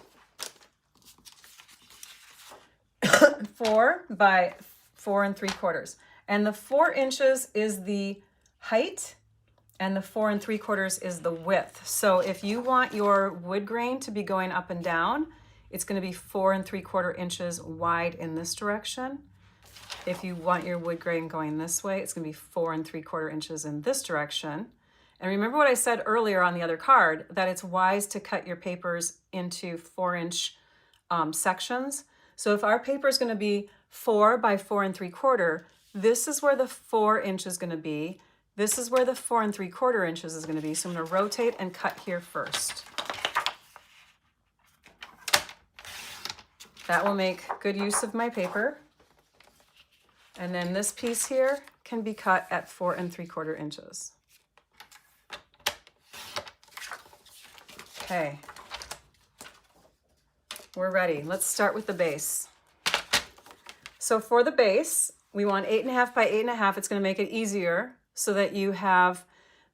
4 by 4 3/4. And the 4 inches is the height and the 4 3/4 is the width. So if you want your wood grain to be going up and down, it's going to be 4 3/4 inches wide in this direction. If you want your wood grain going this way, it's going to be 4 3/4 inches in this direction. And remember what I said earlier on the other card, that it's wise to cut your papers into 4-inch sections. So if our paper is going to be 4 by 4 3/4, this is where the 4 inch is going to be. This is where the 4 3/4 inches is going to be. So I'm going to rotate and cut here first. That will make good use of my paper. And then this piece here can be cut at 4 3/4 inches. Okay. We're ready. Let's start with the base. So for the base, we want 8.5 by 8.5. It's going to make it easier so that you have,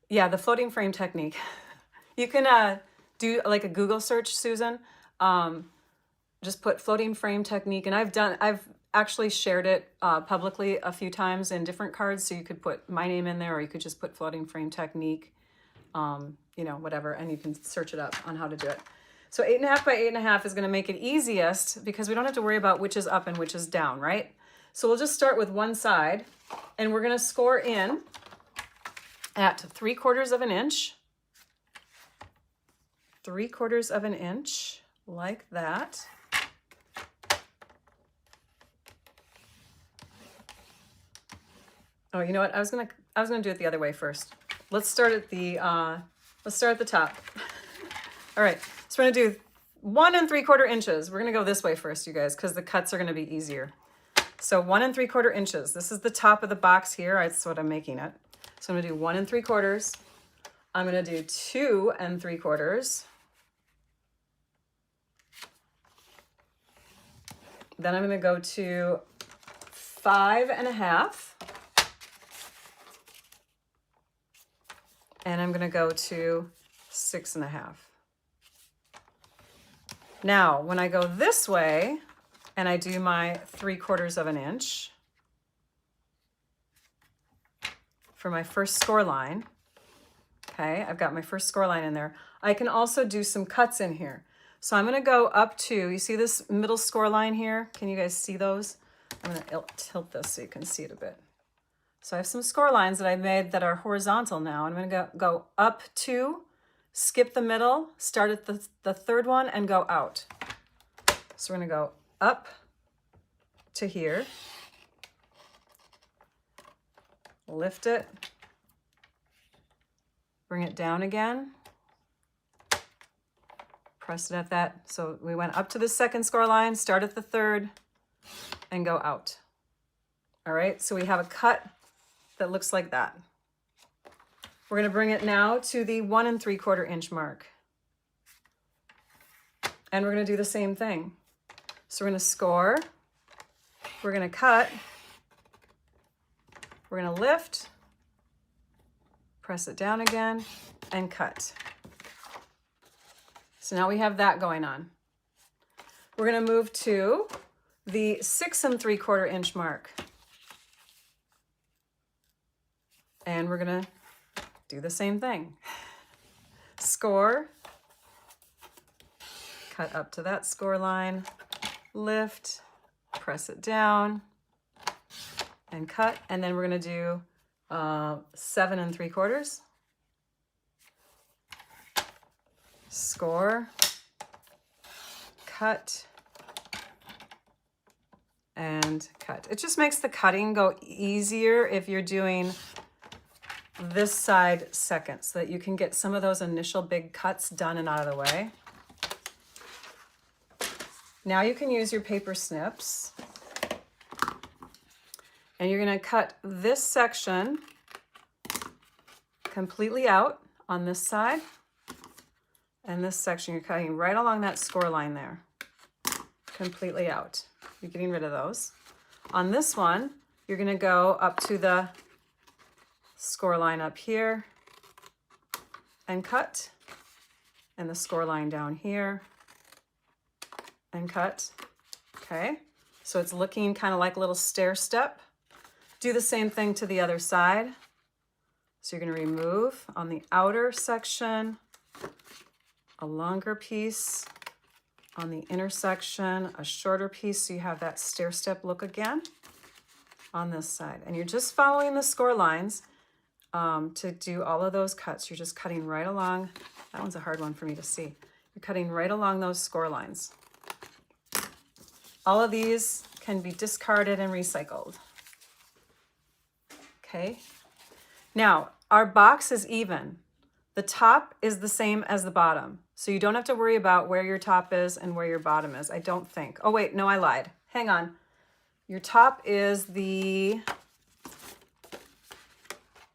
the floating frame technique. You can do like a Google search, Susan. Just put floating frame technique. And I've actually shared it publicly a few times in different cards. So you could put my name in there, or you could just put floating frame technique, whatever, and you can search it up on how to do it. So 8.5 by 8.5 is going to make it easiest because we don't have to worry about which is up and which is down, right? So we'll just start with one side, and we're going to score in at 3/4 of an inch. 3/4 of an inch, like that. Oh, you know what? I was gonna do it the other way first. Let's start at the top. All right. So we're going to do 1 3/4 inches. We're going to go this way first, you guys, because the cuts are going to be easier. So 1 3/4 inches. This is the top of the box here. That's what I'm making it. So I'm going to do 1 3/4. I'm going to do 2 3/4. Then I'm going to go to 5 1/2. And I'm going to go to 6 1/2. Now, when I go this way and I do my 3/4 of an inch for my first score line, okay, I've got my first score line in there. I can also do some cuts in here. So I'm going to go up to, you see this middle score line here? Can you guys see those? I'm going to tilt this so you can see it a bit. So I have some score lines that I made that are horizontal now. I'm going to go up to, skip the middle, start at the third one, and go out. So we're going to go up to here, lift it, bring it down again, press it at that. So we went up to the second score line, start at the third, and go out. All right, so we have a cut that looks like that. We're going to bring it now to the 1 3/4 inch mark. And we're going to do the same thing. So we're going to score, we're going to cut, we're going to lift, press it down again, and cut. So now we have that going on. We're going to move to the 6 3/4 inch mark. And we're going to do the same thing. Score, cut up to that score line, lift, press it down, and cut. And then we're going to do 7 3/4. Score, cut, and cut. It just makes the cutting go easier if you're doing this side second, so that you can get some of those initial big cuts done and out of the way. Now you can use your paper snips, and you're going to cut this section completely out on this side, and this section you're cutting right along that score line there, completely out. You're getting rid of those. On this one, you're going to go up to the score line up here and cut, and the score line down here and cut. Okay, so it's looking kind of like a little stair step. Do the same thing to the other side. So you're going to remove on the outer section a longer piece, on the inner section a shorter piece, so you have that stair step look again on this side. And you're just following the score lines to do all of those cuts. You're just cutting right along. That one's a hard one for me to see. You're cutting right along those score lines. All of these can be discarded and recycled. Okay. Now, our box is even. The top is the same as the bottom. So you don't have to worry about where your top is and where your bottom is, I don't think. Oh, wait, no, I lied. Hang on. Your top is the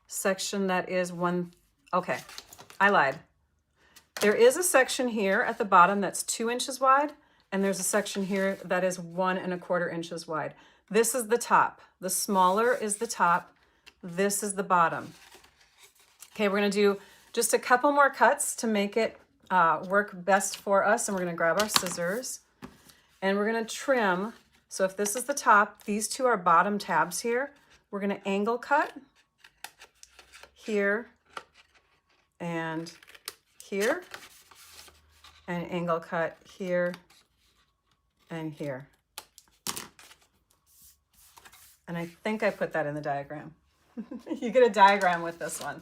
section that is one. Okay, I lied. There is a section here at the bottom that's 2 inches wide, and there's a section here that is 1 1/4 inches wide. This is the top. The smaller is the top. This is the bottom. Okay, we're gonna do just a couple more cuts to make it work best for us. And we're gonna grab our scissors and we're gonna trim. So if this is the top, these two are bottom tabs here. We're gonna angle cut here and here, and angle cut here and here. And I think I put that in the diagram. You get a diagram with this one.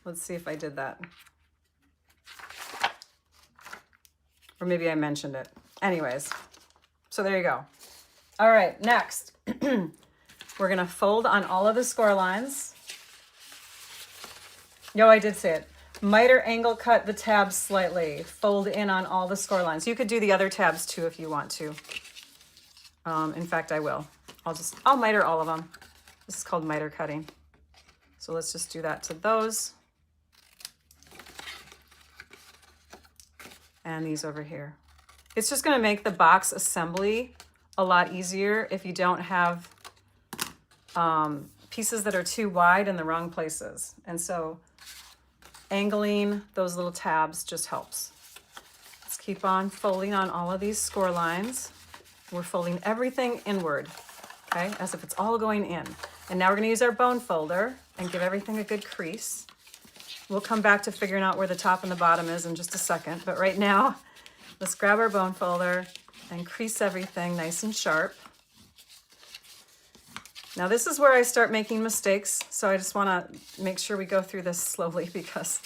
Let's see if I did that. Or maybe I mentioned it. Anyways, so there you go. All right, next, we're gonna fold on all of the score lines. Yo, I did say it. Miter angle cut the tabs slightly. Fold in on all the score lines. You could do the other tabs too if you want to. In fact, I will. I'll miter all of them. This is called miter cutting. So let's just do that to those. And these over here. It's just gonna make the box assembly a lot easier if you don't have pieces that are too wide in the wrong places. And so angling those little tabs just helps. Let's keep on folding on all of these score lines. We're folding everything inward, okay, as if it's all going in. And now we're gonna use our bone folder and give everything a good crease. We'll come back to figuring out where the top and the bottom is in just a second, but right now, let's grab our bone folder and crease everything nice and sharp. Now this is where I start making mistakes, so I just wanna make sure we go through this slowly because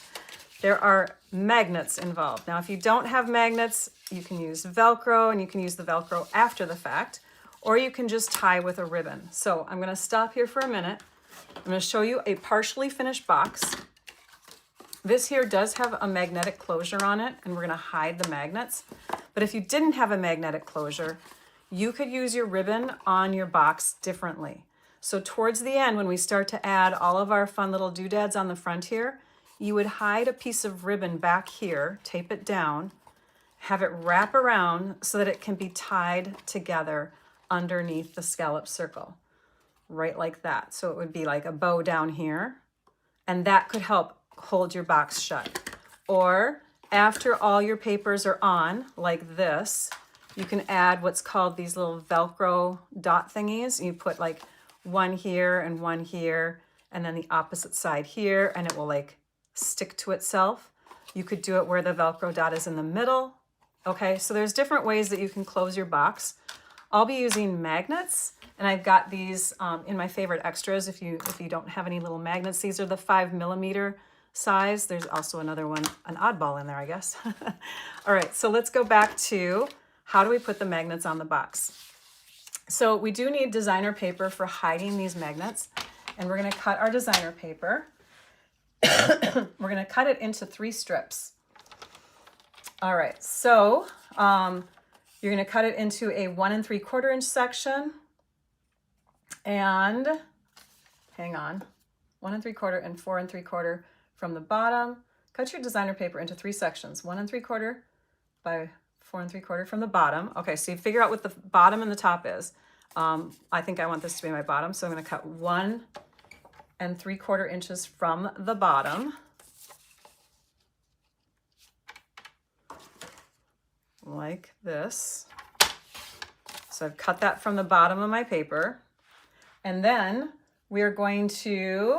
there are magnets involved. Now if you don't have magnets, you can use Velcro, and you can use the Velcro after the fact, or you can just tie with a ribbon. So I'm gonna stop here for a minute. I'm gonna show you a partially finished box. This here does have a magnetic closure on it, and we're gonna hide the magnets. But if you didn't have a magnetic closure, you could use your ribbon on your box differently. So towards the end, when we start to add all of our fun little doodads on the front here, you would hide a piece of ribbon back here, tape it down, have it wrap around so that it can be tied together underneath the scallop circle, right like that. So it would be like a bow down here, and that could help hold your box shut. Or after all your papers are on, like this, you can add what's called these little Velcro dot thingies. You put like one here and one here, and then the opposite side here, and it will like stick to itself. You could do it where the Velcro dot is in the middle. Okay, so there's different ways that you can close your box. I'll be using magnets, and I've got these in my favorite extras. If you don't have any little magnets, these are the 5mm size. There's also another one, an oddball in there, I guess. All right, so let's go back to how do we put the magnets on the box. So we do need designer paper for hiding these magnets, and we're gonna cut our designer paper. We're gonna cut it into 3 strips. All right, so you're gonna cut it into a 1 3/4 inch section, and hang on, 1 3/4 and 4 3/4 from the bottom. Cut your designer paper into 3 sections, 1 3/4 by 4 3/4 from the bottom. Okay, so you figure out what the bottom and the top is. I think I want this to be my bottom, so I'm gonna cut 1 3/4 inches from the bottom. like this. So I've cut that from the bottom of my paper. And then we're going to,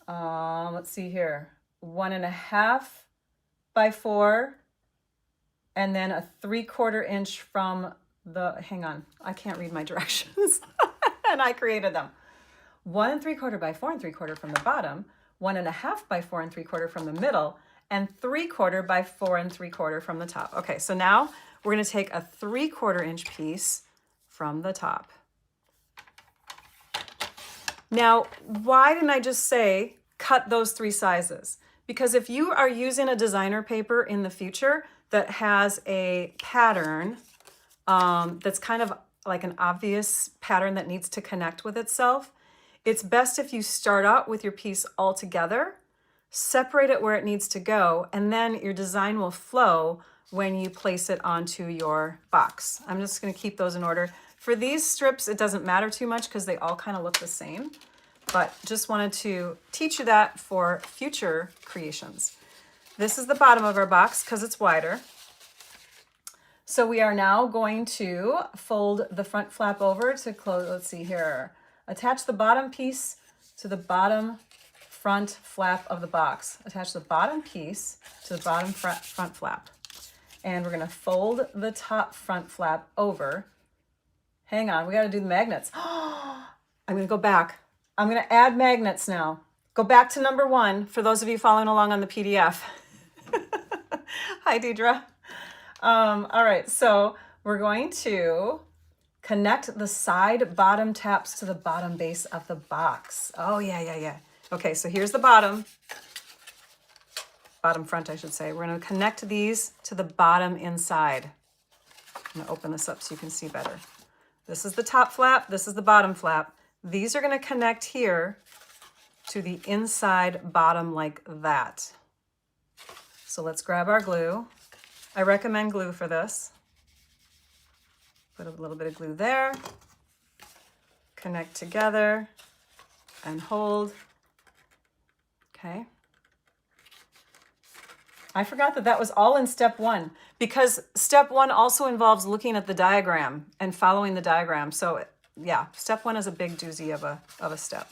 let's see here, 1.5 by 4, and then a 3/4 inch from the, hang on, I can't read my directions, and I created them. 1 3/4 by 4 3/4 from the bottom, 1.5 by 4 3/4 from the middle, and 3/4 by 4 3/4 from the top. Okay, so now we're going to take a 3/4 inch piece from the top. Now, why didn't I just say cut those 3 sizes? Because if you are using a designer paper in the future that has a pattern that's kind of like an obvious pattern that needs to connect with itself, it's best if you start out with your piece all together, separate it where it needs to go, and then your design will flow when you place it onto your box. I'm just going to keep those in order. For these strips, it doesn't matter too much because they all kind of look the same, but just wanted to teach you that for future creations. This is the bottom of our box because it's wider. So we are now going to fold the front flap over to close. Let's see here. Attach the bottom piece to the bottom front flap of the box. Attach the bottom piece to the bottom front flap. And we're going to fold the top front flap over. Hang on, we got to do the magnets. I'm going to go back. I'm going to add magnets now. Go back to number 1 for those of you following along on the PDF. Hi, Deidre. All right, so we're going to connect the side bottom taps to the bottom base of the box. Oh, yeah. Okay, so here's the bottom front, I should say. We're going to connect these to the bottom inside. I'm going to open this up so you can see better. This is the top flap. This is the bottom flap. These are going to connect here to the inside bottom like that. So let's grab our glue. I recommend glue for this. Put a little bit of glue there. Connect together and hold. Okay. I forgot that that was all in step 1 because step 1 also involves looking at the diagram and following the diagram. So yeah, step 1 is a big doozy of a step.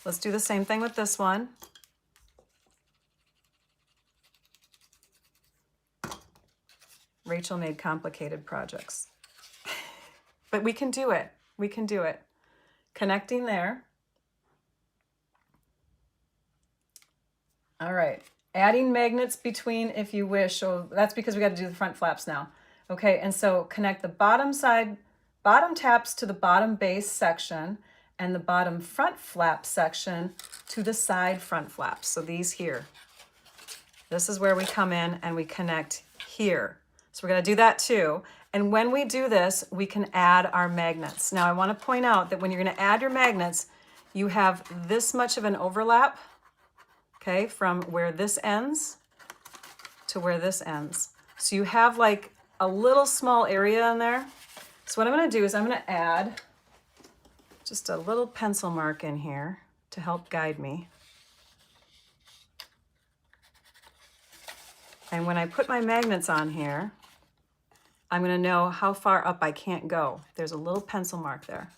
Let's do the same thing with this one. Rachel made complicated projects, but we can do it. We can do it. Connecting there. All right. Adding magnets between if you wish. So that's because we got to do the front flaps now. Okay, and so connect the bottom taps to the bottom base section and the bottom front flap section to the side front flaps. So these here. This is where we come in and we connect here. So we're going to do that too. And when we do this, we can add our magnets. Now I want to point out that when you're going to add your magnets, you have this much of an overlap. Okay, from where this ends to where this ends. So you have like a little small area in there. So what I'm going to do is I'm going to add just a little pencil mark in here to help guide me. And when I put my magnets on here, I'm going to know how far up I can't go. There's a little pencil mark there.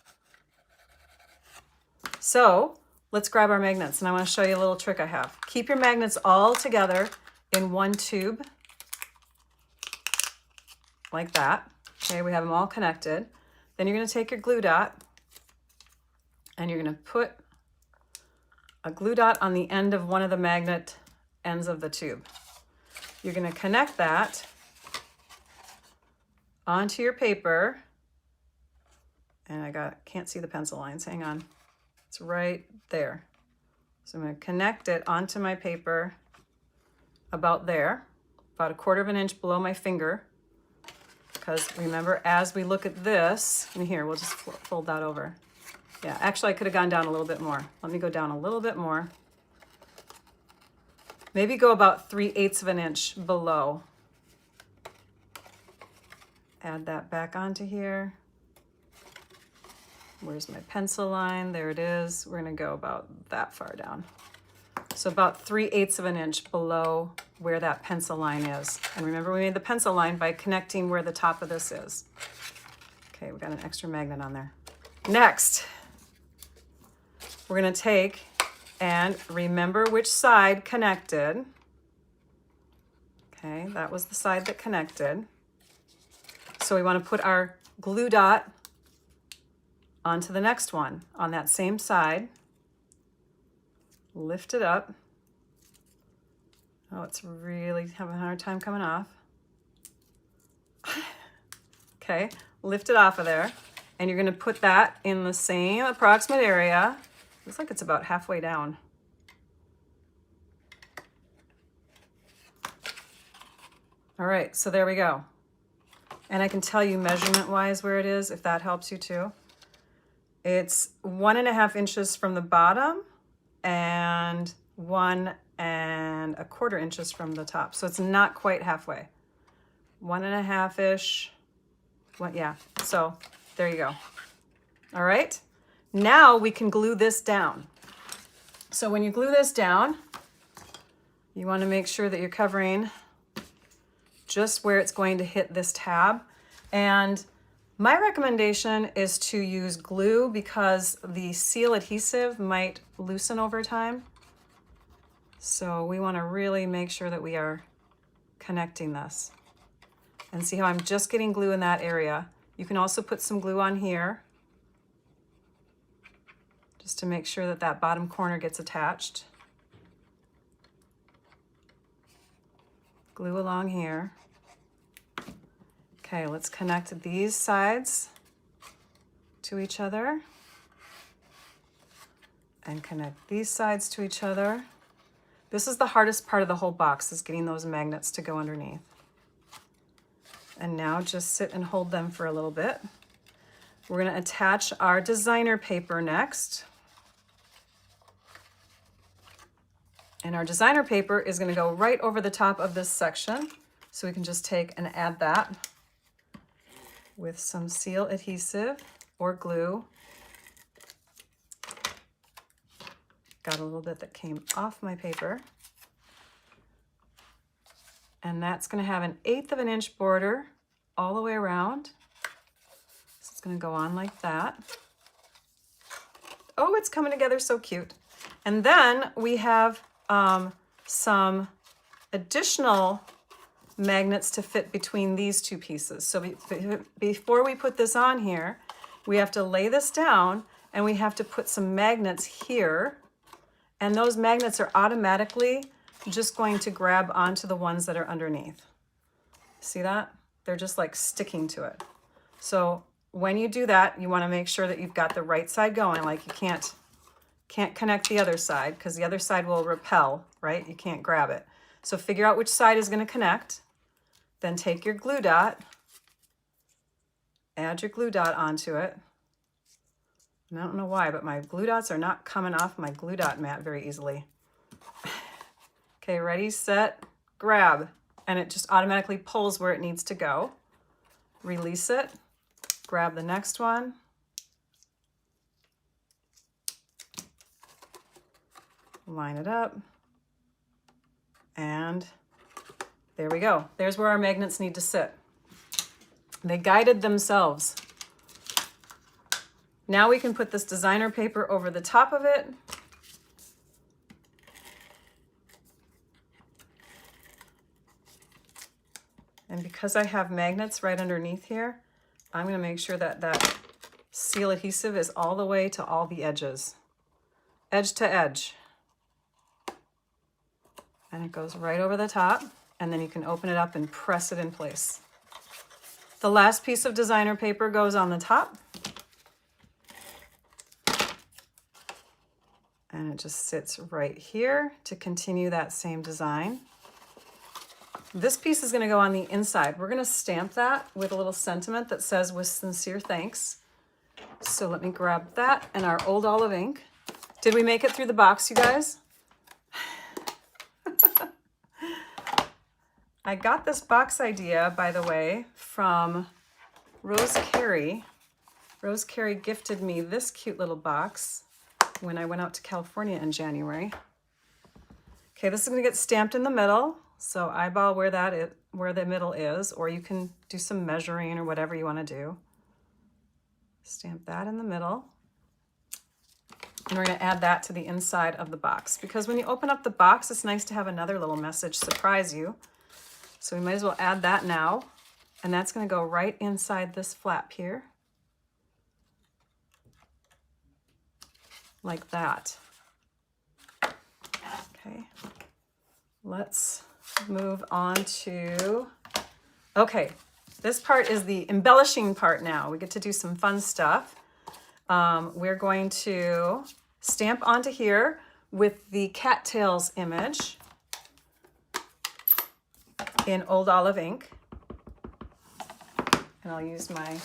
So let's grab our magnets, and I want to show you a little trick I have. Keep your magnets all together in one tube, like that. Okay, we have them all connected. Then you're going to take your glue dot, and you're going to put a glue dot on the end of one of the magnet ends of the tube. You're going to connect that onto your paper, and can't see the pencil lines, hang on. It's right there. So I'm going to connect it onto my paper about there, about 1/4 inch below my finger. Because remember, as we look at this, and here, we'll just fold that over. Yeah, actually I could have gone down a little bit more. Let me go down a little bit more. Maybe go about 3/8 inch below. Add that back onto here. Where's my pencil line? There it is. We're going to go about that far down. So about 3/8 of an inch below where that pencil line is. And remember, we made the pencil line by connecting where the top of this is. Okay, we got an extra magnet on there. Next, we're gonna take and remember which side connected. Okay, that was the side that connected. So we wanna put our glue dot onto the next one on that same side. Lift it up. Oh, it's really having a hard time coming off. Okay, lift it off of there. And you're gonna put that in the same approximate area. Looks like it's about halfway down. All right, so there we go. And I can tell you measurement-wise where it is, if that helps you too. It's 1.5 inches from the bottom and 1.25 inches from the top. So it's not quite halfway. 1.5-ish. Yeah, so there you go. All right, now we can glue this down. So when you glue this down, you want to make sure that you're covering just where it's going to hit this tab. And my recommendation is to use glue because the seal adhesive might loosen over time. So we want to really make sure that we are connecting this. And see how I'm just getting glue in that area. You can also put some glue on here just to make sure that that bottom corner gets attached. Glue along here. Okay, let's connect these sides to each other and connect these sides to each other. This is the hardest part of the whole box, is getting those magnets to go underneath. And now just sit and hold them for a little bit. We're going to attach our designer paper next. And our designer paper is going to go right over the top of this section. So we can just take and add that with some seal adhesive or glue. Got a little bit that came off my paper. And that's going to have an 1/8 of an inch border all the way around. So it's going to go on like that. Oh, it's coming together so cute. And then we have some additional magnets to fit between these two pieces. So before we put this on here, we have to lay this down and we have to put some magnets here. And those magnets are automatically just going to grab onto the ones that are underneath. See that? They're just like sticking to it. So when you do that, you want to make sure that you've got the right side going. Like you can't connect the other side because the other side will repel, right? You can't grab it. So figure out which side is going to connect. Then take your glue dot, add your glue dot onto it. And I don't know why, but my glue dots are not coming off my glue dot mat very easily. Okay, ready, set, grab. And it just automatically pulls where it needs to go. Release it, grab the next one. Line it up. And there we go. There's where our magnets need to sit. They guided themselves. Now we can put this designer paper over the top of it. And because I have magnets right underneath here, I'm going to make sure that that seal adhesive is all the way to all the edges. Edge to edge. And it goes right over the top, and then you can open it up and press it in place. The last piece of designer paper goes on the top. And it just sits right here to continue that same design. This piece is going to go on the inside. We're going to stamp that with a little sentiment that says, "With sincere thanks." So let me grab that and our old olive ink. Did we make it through the box, you guys? I got this box idea, by the way, from Rose Carey. Rose Carey gifted me this cute little box when I went out to California in January. Okay, this is gonna get stamped in the middle. So eyeball where that is, where the middle is, or you can do some measuring or whatever you wanna do. Stamp that in the middle. And we're gonna add that to the inside of the box, because when you open up the box, it's nice to have another little message surprise you. So we might as well add that now. And that's gonna go right inside this flap here. Like that. Okay, let's move on to, okay, this part is the embellishing part now. We get to do some fun stuff. We're going to stamp onto here with the cattails image in Old Olive ink. And I'll use my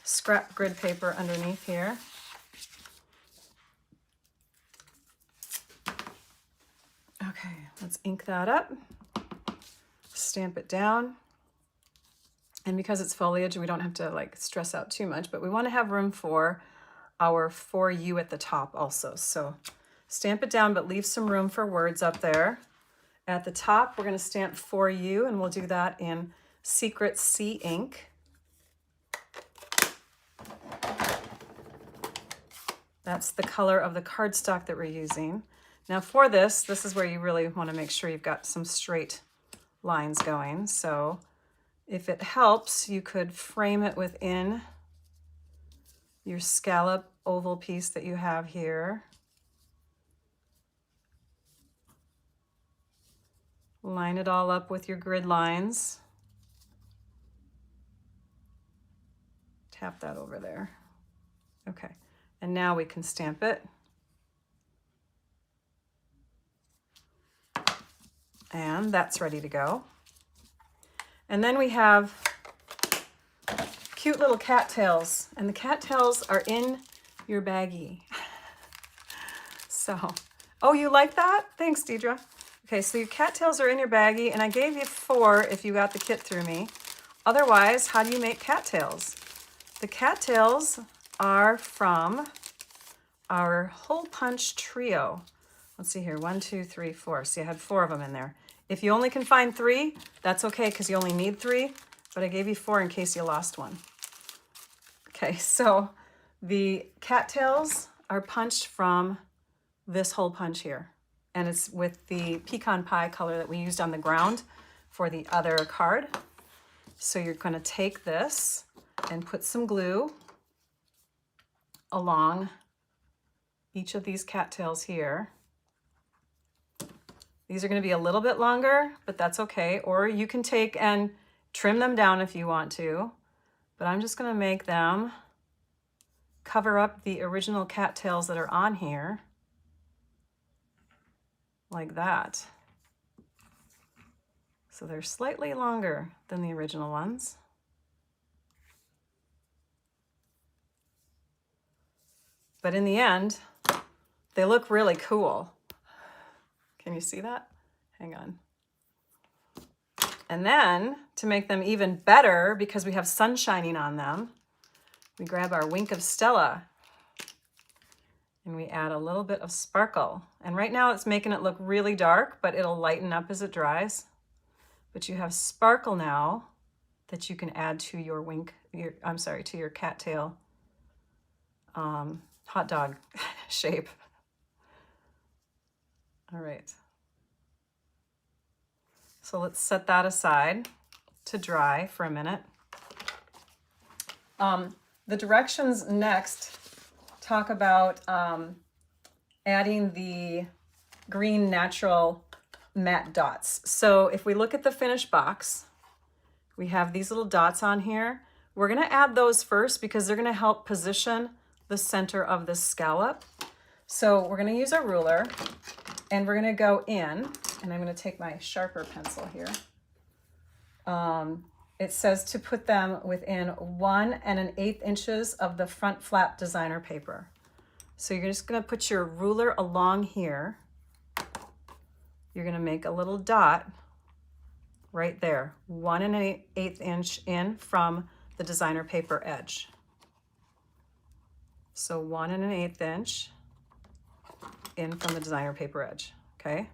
scrap grid paper underneath here. Okay, let's ink that up, stamp it down. And because it's foliage, we don't have to like stress out too much, but we want to have room for our "for you" at the top also. So stamp it down, but leave some room for words up there. At the top, we're going to stamp "for you," and we'll do that in Secret Sea ink. That's the color of the cardstock that we're using. Now for this is where you really want to make sure you've got some straight lines going. So if it helps, you could frame it within your scallop oval piece that you have here. Line it all up with your grid lines. Tap that over there. Okay, and now we can stamp it. And that's ready to go. And then we have cute little cattails, and the cattails are in your baggie. So, oh, you like that? Thanks, Deidre. Okay, so your cattails are in your baggie, and I gave you 4 if you got the kit through me. Otherwise, how do you make cattails? The cattails are from our hole punch trio. Let's see here, 1, 2, 3, 4. See, I had 4 of them in there. If you only can find 3, that's okay, because you only need 3, but I gave you 4 in case you lost one. Okay, so the cattails are punched from this hole punch here, and it's with the pecan pie color that we used on the ground for the other card. So you're going to take this and put some glue along each of these cattails here. These are going to be a little bit longer, but that's okay. Or you can take and trim them down if you want to. But I'm just going to make them cover up the original cattails that are on here. Like that. So they're slightly longer than the original ones. But in the end, they look really cool. Can you see that? Hang on. And then, to make them even better, because we have sun shining on them, we grab our Wink of Stella and we add a little bit of sparkle. And right now it's making it look really dark, but it'll lighten up as it dries. But you have sparkle now that you can add to your to your cattail hot dog shape. All right. So let's set that aside to dry for a minute. The directions next talk about adding the green natural matte dots. So if we look at the finished box, we have these little dots on here. We're going to add those first because they're going to help position the center of this scallop. So we're going to use a ruler and we're going to go in, and I'm going to take my sharper pencil here. It says to put them within 1 1/8 inches of the front flap designer paper. So you're just going to put your ruler along here. You're going to make a little dot right there, 1 1/8 inch in from the designer paper edge. So 1 1/8 inch in from the designer paper edge, okay?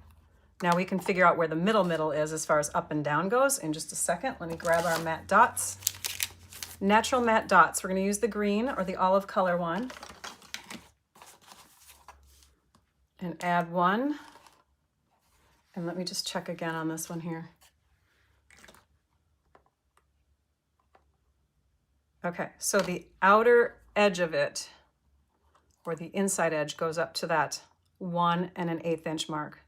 Now we can figure out where the middle is as far as up and down goes in just a second. Let me grab our matte dots. Natural matte dots. We're going to use the green or the olive color one. And add one. And let me just check again on this one here. Okay, so the outer edge of it, or the inside edge, goes up to that 1 1/8 inch mark.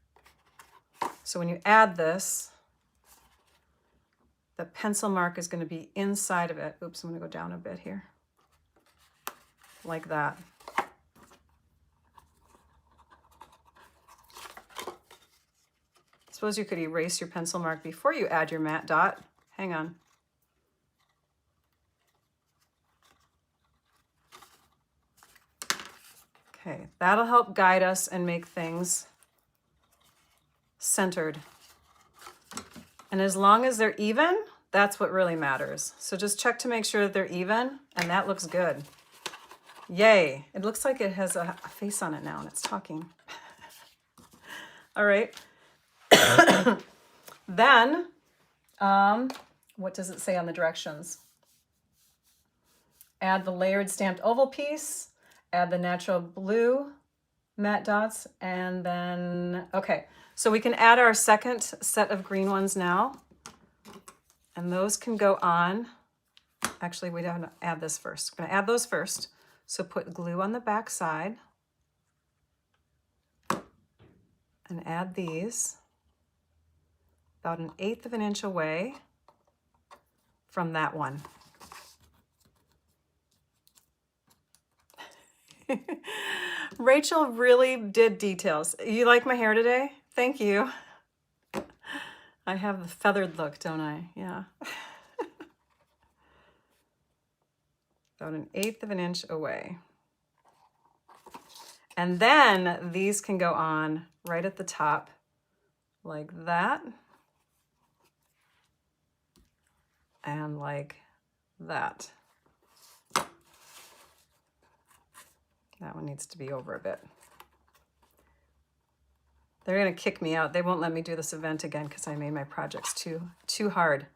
So when you add this, the pencil mark is going to be inside of it. Oops, I'm going to go down a bit here. Like that. Suppose you could erase your pencil mark before you add your matte dot. Hang on. Okay, that'll help guide us and make things centered. And as long as they're even, that's what really matters. So just check to make sure that they're even, and that looks good. Yay. It looks like it has a face on it now and it's talking. All right. Then, what does it say on the directions? Add the layered stamped oval piece, add the natural blue matte dots, and then, okay. So we can add our second set of green ones now. And those can go on. Actually, we don't add this first. We're gonna add those first. So put glue on the back side. And add these about 1/8 inch away from that one. Rachel really did details. You like my hair today? Thank you. I have the feathered look, don't I? Yeah. About 1/8 inch away. And then these can go on right at the top like that. And like that. That one needs to be over a bit. They're gonna kick me out. They won't let me do this event again because I made my projects too hard.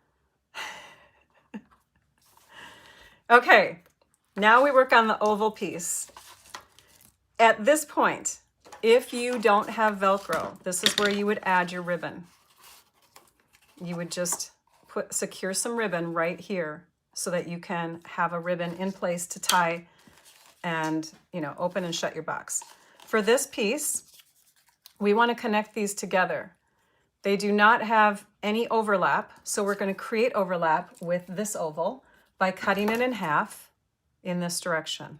Okay, now we work on the oval piece. At this point, if you don't have Velcro, this is where you would add your ribbon. You would just secure some ribbon right here so that you can have a ribbon in place to tie and, you know, open and shut your box. For this piece, we want to connect these together. They do not have any overlap, so we're going to create overlap with this oval by cutting it in half in this direction.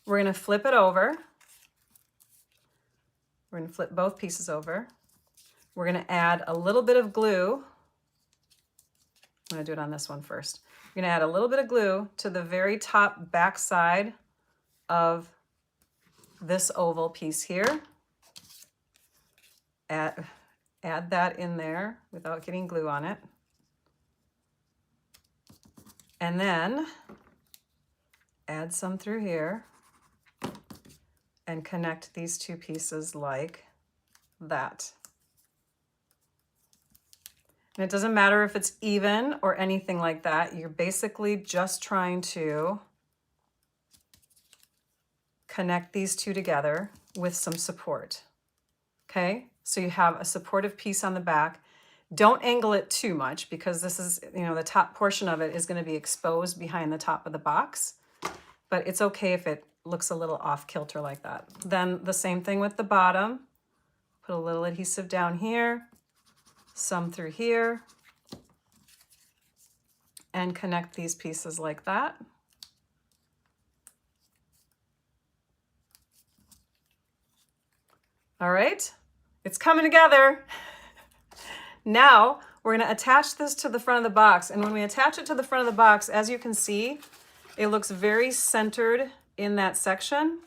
We're going to flip it over. We're going to flip both pieces over. We're going to add a little bit of glue. I'm going to do it on this one first. We're going to add a little bit of glue to the very top back side of this oval piece here. Add that in there without getting glue on it. And then add some through here and connect these two pieces like that. And it doesn't matter if it's even or anything like that. You're basically just trying to connect these two together with some support. Okay, so you have a supportive piece on the back. Don't angle it too much because this is, you know, the top portion of it is going to be exposed behind the top of the box. But it's okay if it looks a little off kilter like that. Then the same thing with the bottom. Put a little adhesive down here, some through here, and connect these pieces like that. All right, it's coming together. Now we're going to attach this to the front of the box. And when we attach it to the front of the box, as you can see, it looks very centered in that section.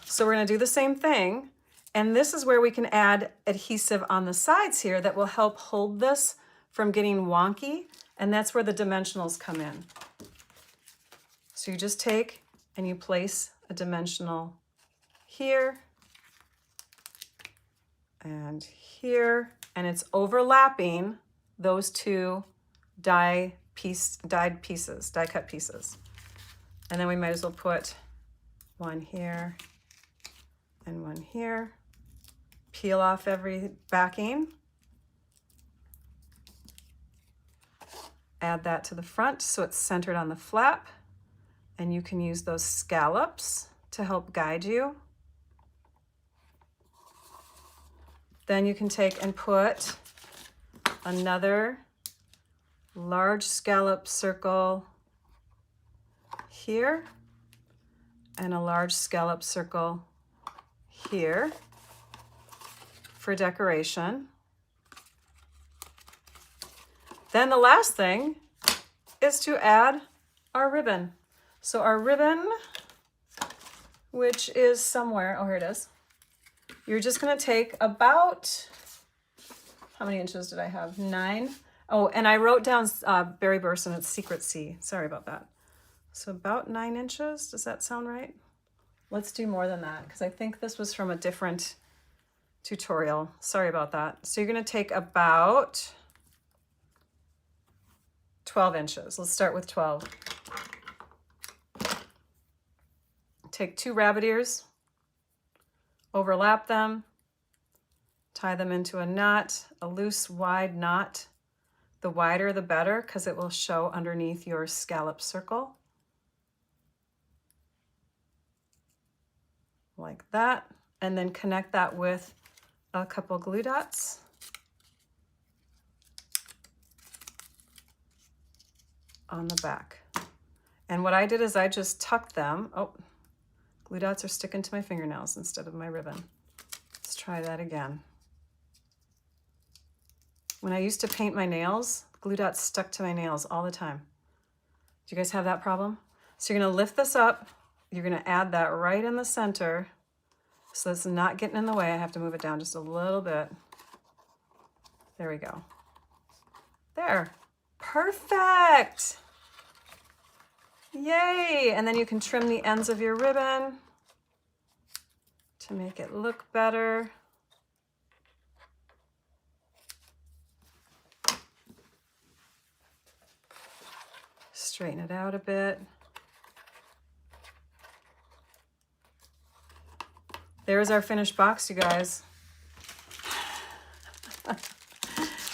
So we're going to do the same thing. And this is where we can add adhesive on the sides here that will help hold this from getting wonky. And that's where the dimensionals come in. So you just take and you place a dimensional here and here, and it's overlapping those two die cut pieces. And then we might as well put one here and one here. Peel off every backing. Add that to the front so it's centered on the flap, and you can use those scallops to help guide you. Then you can take and put another large scallop circle here and a large scallop circle here for decoration. Then the last thing is to add our ribbon. So our ribbon, which is somewhere, oh, here it is. You're just gonna take about, how many inches did I have? 9. Oh, and I wrote down Berry Burst and it's Secret C. Sorry about that. So about 9 inches, does that sound right? Let's do more than that because I think this was from a different tutorial. Sorry about that. So you're gonna take about 12 inches. Let's start with 12. Take 2 rabbit ears, overlap them, tie them into a knot, a loose, wide knot. The wider the better because it will show underneath your scallop circle. Like that. And then connect that with a couple glue dots. On the back. And what I did is I just tucked them. Oh, glue dots are sticking to my fingernails instead of my ribbon. Let's try that again. When I used to paint my nails, glue dots stuck to my nails all the time. Do you guys have that problem? So you're gonna lift this up. You're gonna add that right in the center so it's not getting in the way. I have to move it down just a little bit. There we go. There. Perfect. Yay. And then you can trim the ends of your ribbon to make it look better. Straighten it out a bit. There's our finished box, you guys.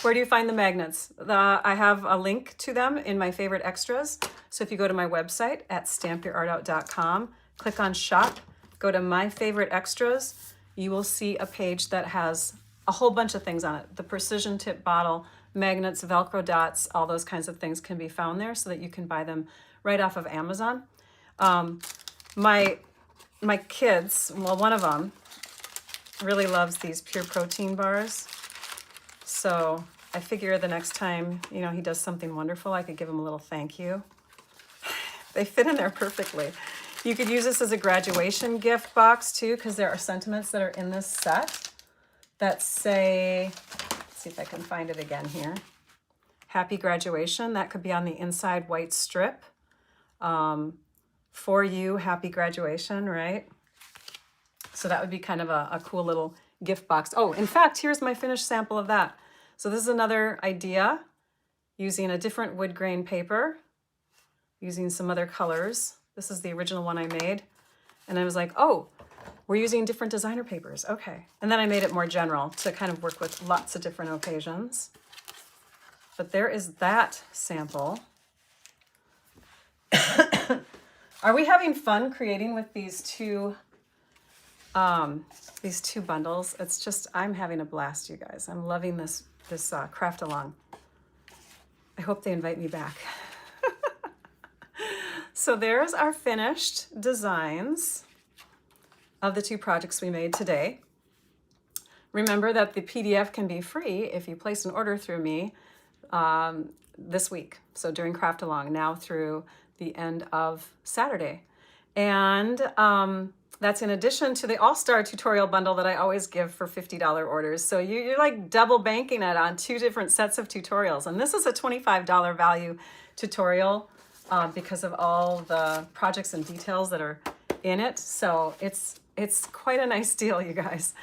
Where do you find the magnets? I have a link to them in my favorite extras. So if you go to my website at stampyourartout.com, click on shop, go to my favorite extras, you will see a page that has a whole bunch of things on it. The precision tip bottle, magnets, Velcro dots, all those kinds of things can be found there so that you can buy them right off of Amazon. My kids, well, one of them really loves these pure protein bars. So I figure the next time, you know, he does something wonderful, I could give him a little thank you. They fit in there perfectly. You could use this as a graduation gift box too, because there are sentiments that are in this set that say, let's see if I can find it again here. Happy graduation. That could be on the inside white strip. For you, happy graduation, right? So that would be kind of a cool little gift box. Oh, in fact, here's my finished sample of that. So this is another idea using a different wood grain paper, using some other colors. This is the original one I made. And I was like, oh, we're using different designer papers. Okay. And then I made it more general to kind of work with lots of different occasions. But there is that sample. Are we having fun creating with these two bundles? It's just, I'm having a blast, you guys. I'm loving this craft along. I hope they invite me back. So there's our finished designs of the 2 projects we made today. Remember that the PDF can be free if you place an order through me this week. So during Craft Along, now through the end of Saturday. And that's in addition to the All-Star tutorial bundle that I always give for $50 orders. So you're like double banking it on 2 different sets of tutorials. And this is a $25 value tutorial because of all the projects and details that are in it. So it's quite a nice deal, you guys.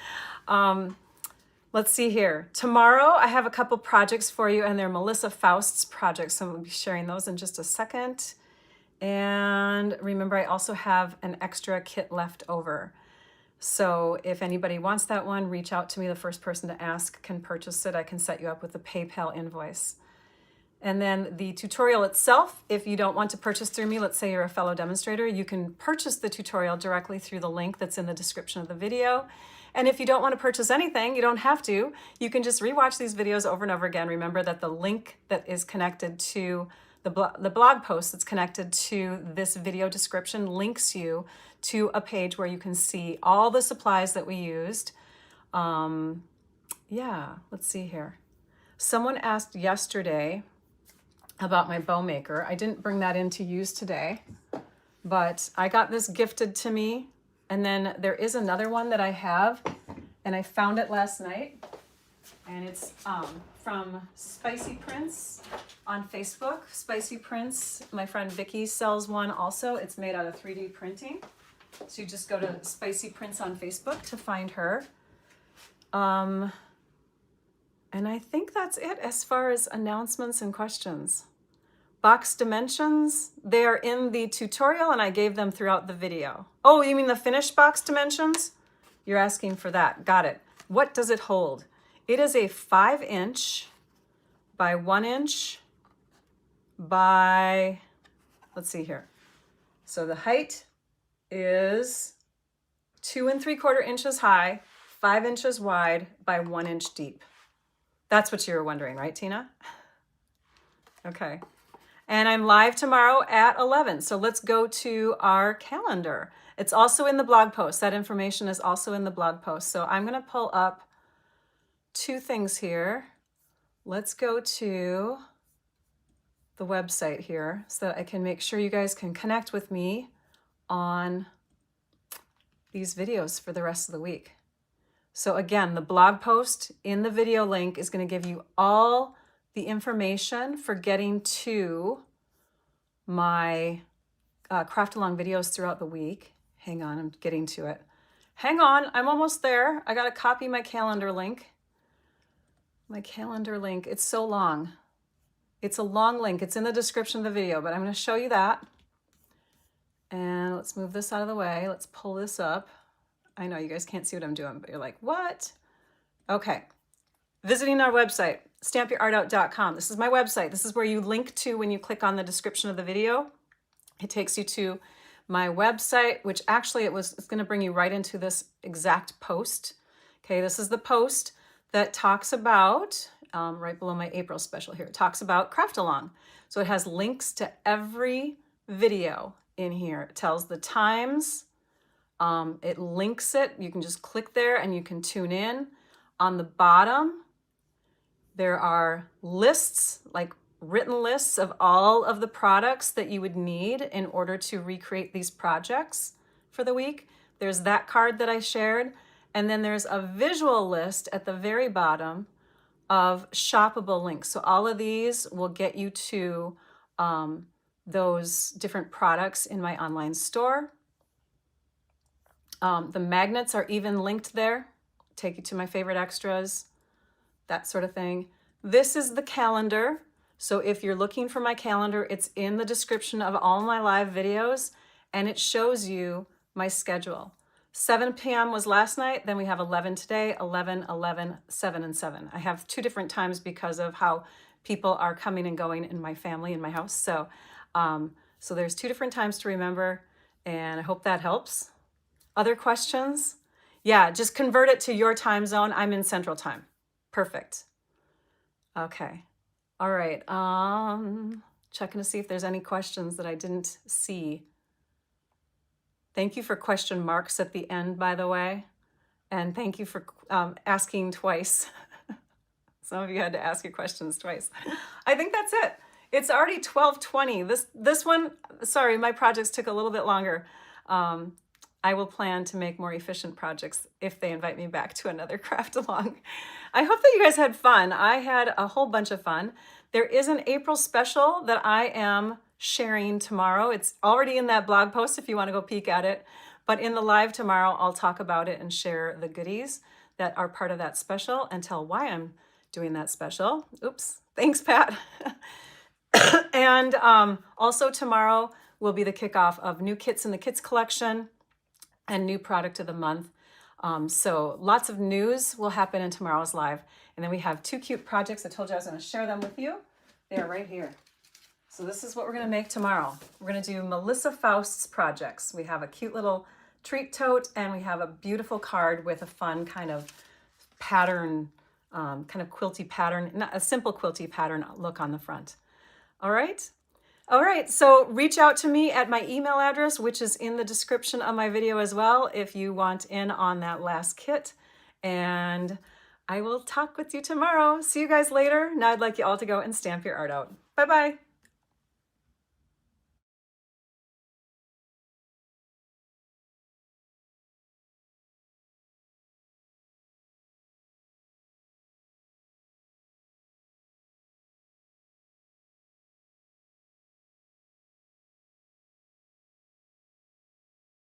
Let's see here. Tomorrow I have a couple projects for you, and they're Melissa Faust's projects, so we'll be sharing those in just a second. And remember, I also have an extra kit left over. So if anybody wants that one, reach out to me. The first person to ask can purchase it. I can set you up with a PayPal invoice. And then the tutorial itself, if you don't want to purchase through me, let's say you're a fellow demonstrator, you can purchase the tutorial directly through the link that's in the description of the video. And if you don't want to purchase anything, you don't have to. You can just rewatch these videos over and over again. Remember that the link that is connected to the blog post that's connected to this video description links you to a page where you can see all the supplies that we used. Yeah, let's see here. Someone asked yesterday about my bow maker. I didn't bring that in to use today, but I got this gifted to me. And then there is another one that I have, and I found it last night. And it's from Spicy Prince on Facebook. Spicy Prince, my friend Vicky sells one also. It's made out of 3D printing. So you just go to Spicy Prince on Facebook to find her. And I think that's it as far as announcements and questions. Box dimensions, they are in the tutorial and I gave them throughout the video. Oh, you mean the finished box dimensions? You're asking for that. Got it. What does it hold? It is a 5-inch by 1 inch by, let's see here. So the height is 2 3/4 inches high, 5 inches wide by 1 inch deep. That's what you were wondering, right, Tina? Okay. And I'm live tomorrow at 11. So let's go to our calendar. It's also in the blog post. That information is also in the blog post. So I'm going to pull up 2 things here. Let's go to the website here so that I can make sure you guys can connect with me on these videos for the rest of the week. So again, the blog post in the video link is going to give you all the information for getting to my craft along videos throughout the week. Hang on, I'm getting to it. Hang on, I'm almost there. I got to copy my calendar link. My calendar link, it's so long. It's a long link. It's in the description of the video, but I'm going to show you that. And let's move this out of the way. Let's pull this up. I know you guys can't see what I'm doing, but you're like, what? Okay. Visiting our website, stampyourartout.com. This is my website. This is where you link to when you click on the description of the video. It takes you to my website, which actually it's going to bring you right into this exact post. Okay, this is the post that talks about, right below my April special here, it talks about craft along. So it has links to every video in here. It tells the times. It links it. You can just click there and you can tune in. On the bottom, there are lists, like written lists of all of the products that you would need in order to recreate these projects for the week. There's that card that I shared. And then there's a visual list at the very bottom of shoppable links. So all of these will get you to those different products in my online store. The magnets are even linked there. Take you to my favorite extras, that sort of thing. This is the calendar. So if you're looking for my calendar, it's in the description of all my live videos, and it shows you my schedule. 7 p.m. was last night, then we have 11 today, 11, 11, 7, and 7. I have 2 different times because of how people are coming and going in my family, in my house. So, so there's 2 different times to remember, and I hope that helps. Other questions? Yeah, just convert it to your time zone. I'm in Central Time. Perfect. Okay. All right. Checking to see if there's any questions that I didn't see. Thank you for question marks at the end, by the way. And thank you for asking twice. Some of you had to ask your questions twice. I think that's it. It's already 12:20. This one, sorry, my projects took a little bit longer. I will plan to make more efficient projects if they invite me back to another craft along. I hope that you guys had fun. I had a whole bunch of fun. There is an April special that I am sharing tomorrow. It's already in that blog post if you want to go peek at it. But in the live tomorrow, I'll talk about it and share the goodies that are part of that special and tell why I'm doing that special. Oops, thanks, Pat. And also tomorrow will be the kickoff of new kits in the kits collection and new product of the month. So lots of news will happen in tomorrow's live. And then we have 2 cute projects. I told you I was going to share them with you. They are right here. So this is what we're going to make tomorrow. We're going to do Melissa Faust's projects. We have a cute little treat tote, and we have a beautiful card with a fun kind of pattern, kind of quilty pattern, not a simple quilty pattern look on the front. All right. All right, so reach out to me at my email address, which is in the description of my video as well, if you want in on that last kit. And I will talk with you tomorrow. See you guys later. Now I'd like you all to go and stamp your art out. Bye-bye.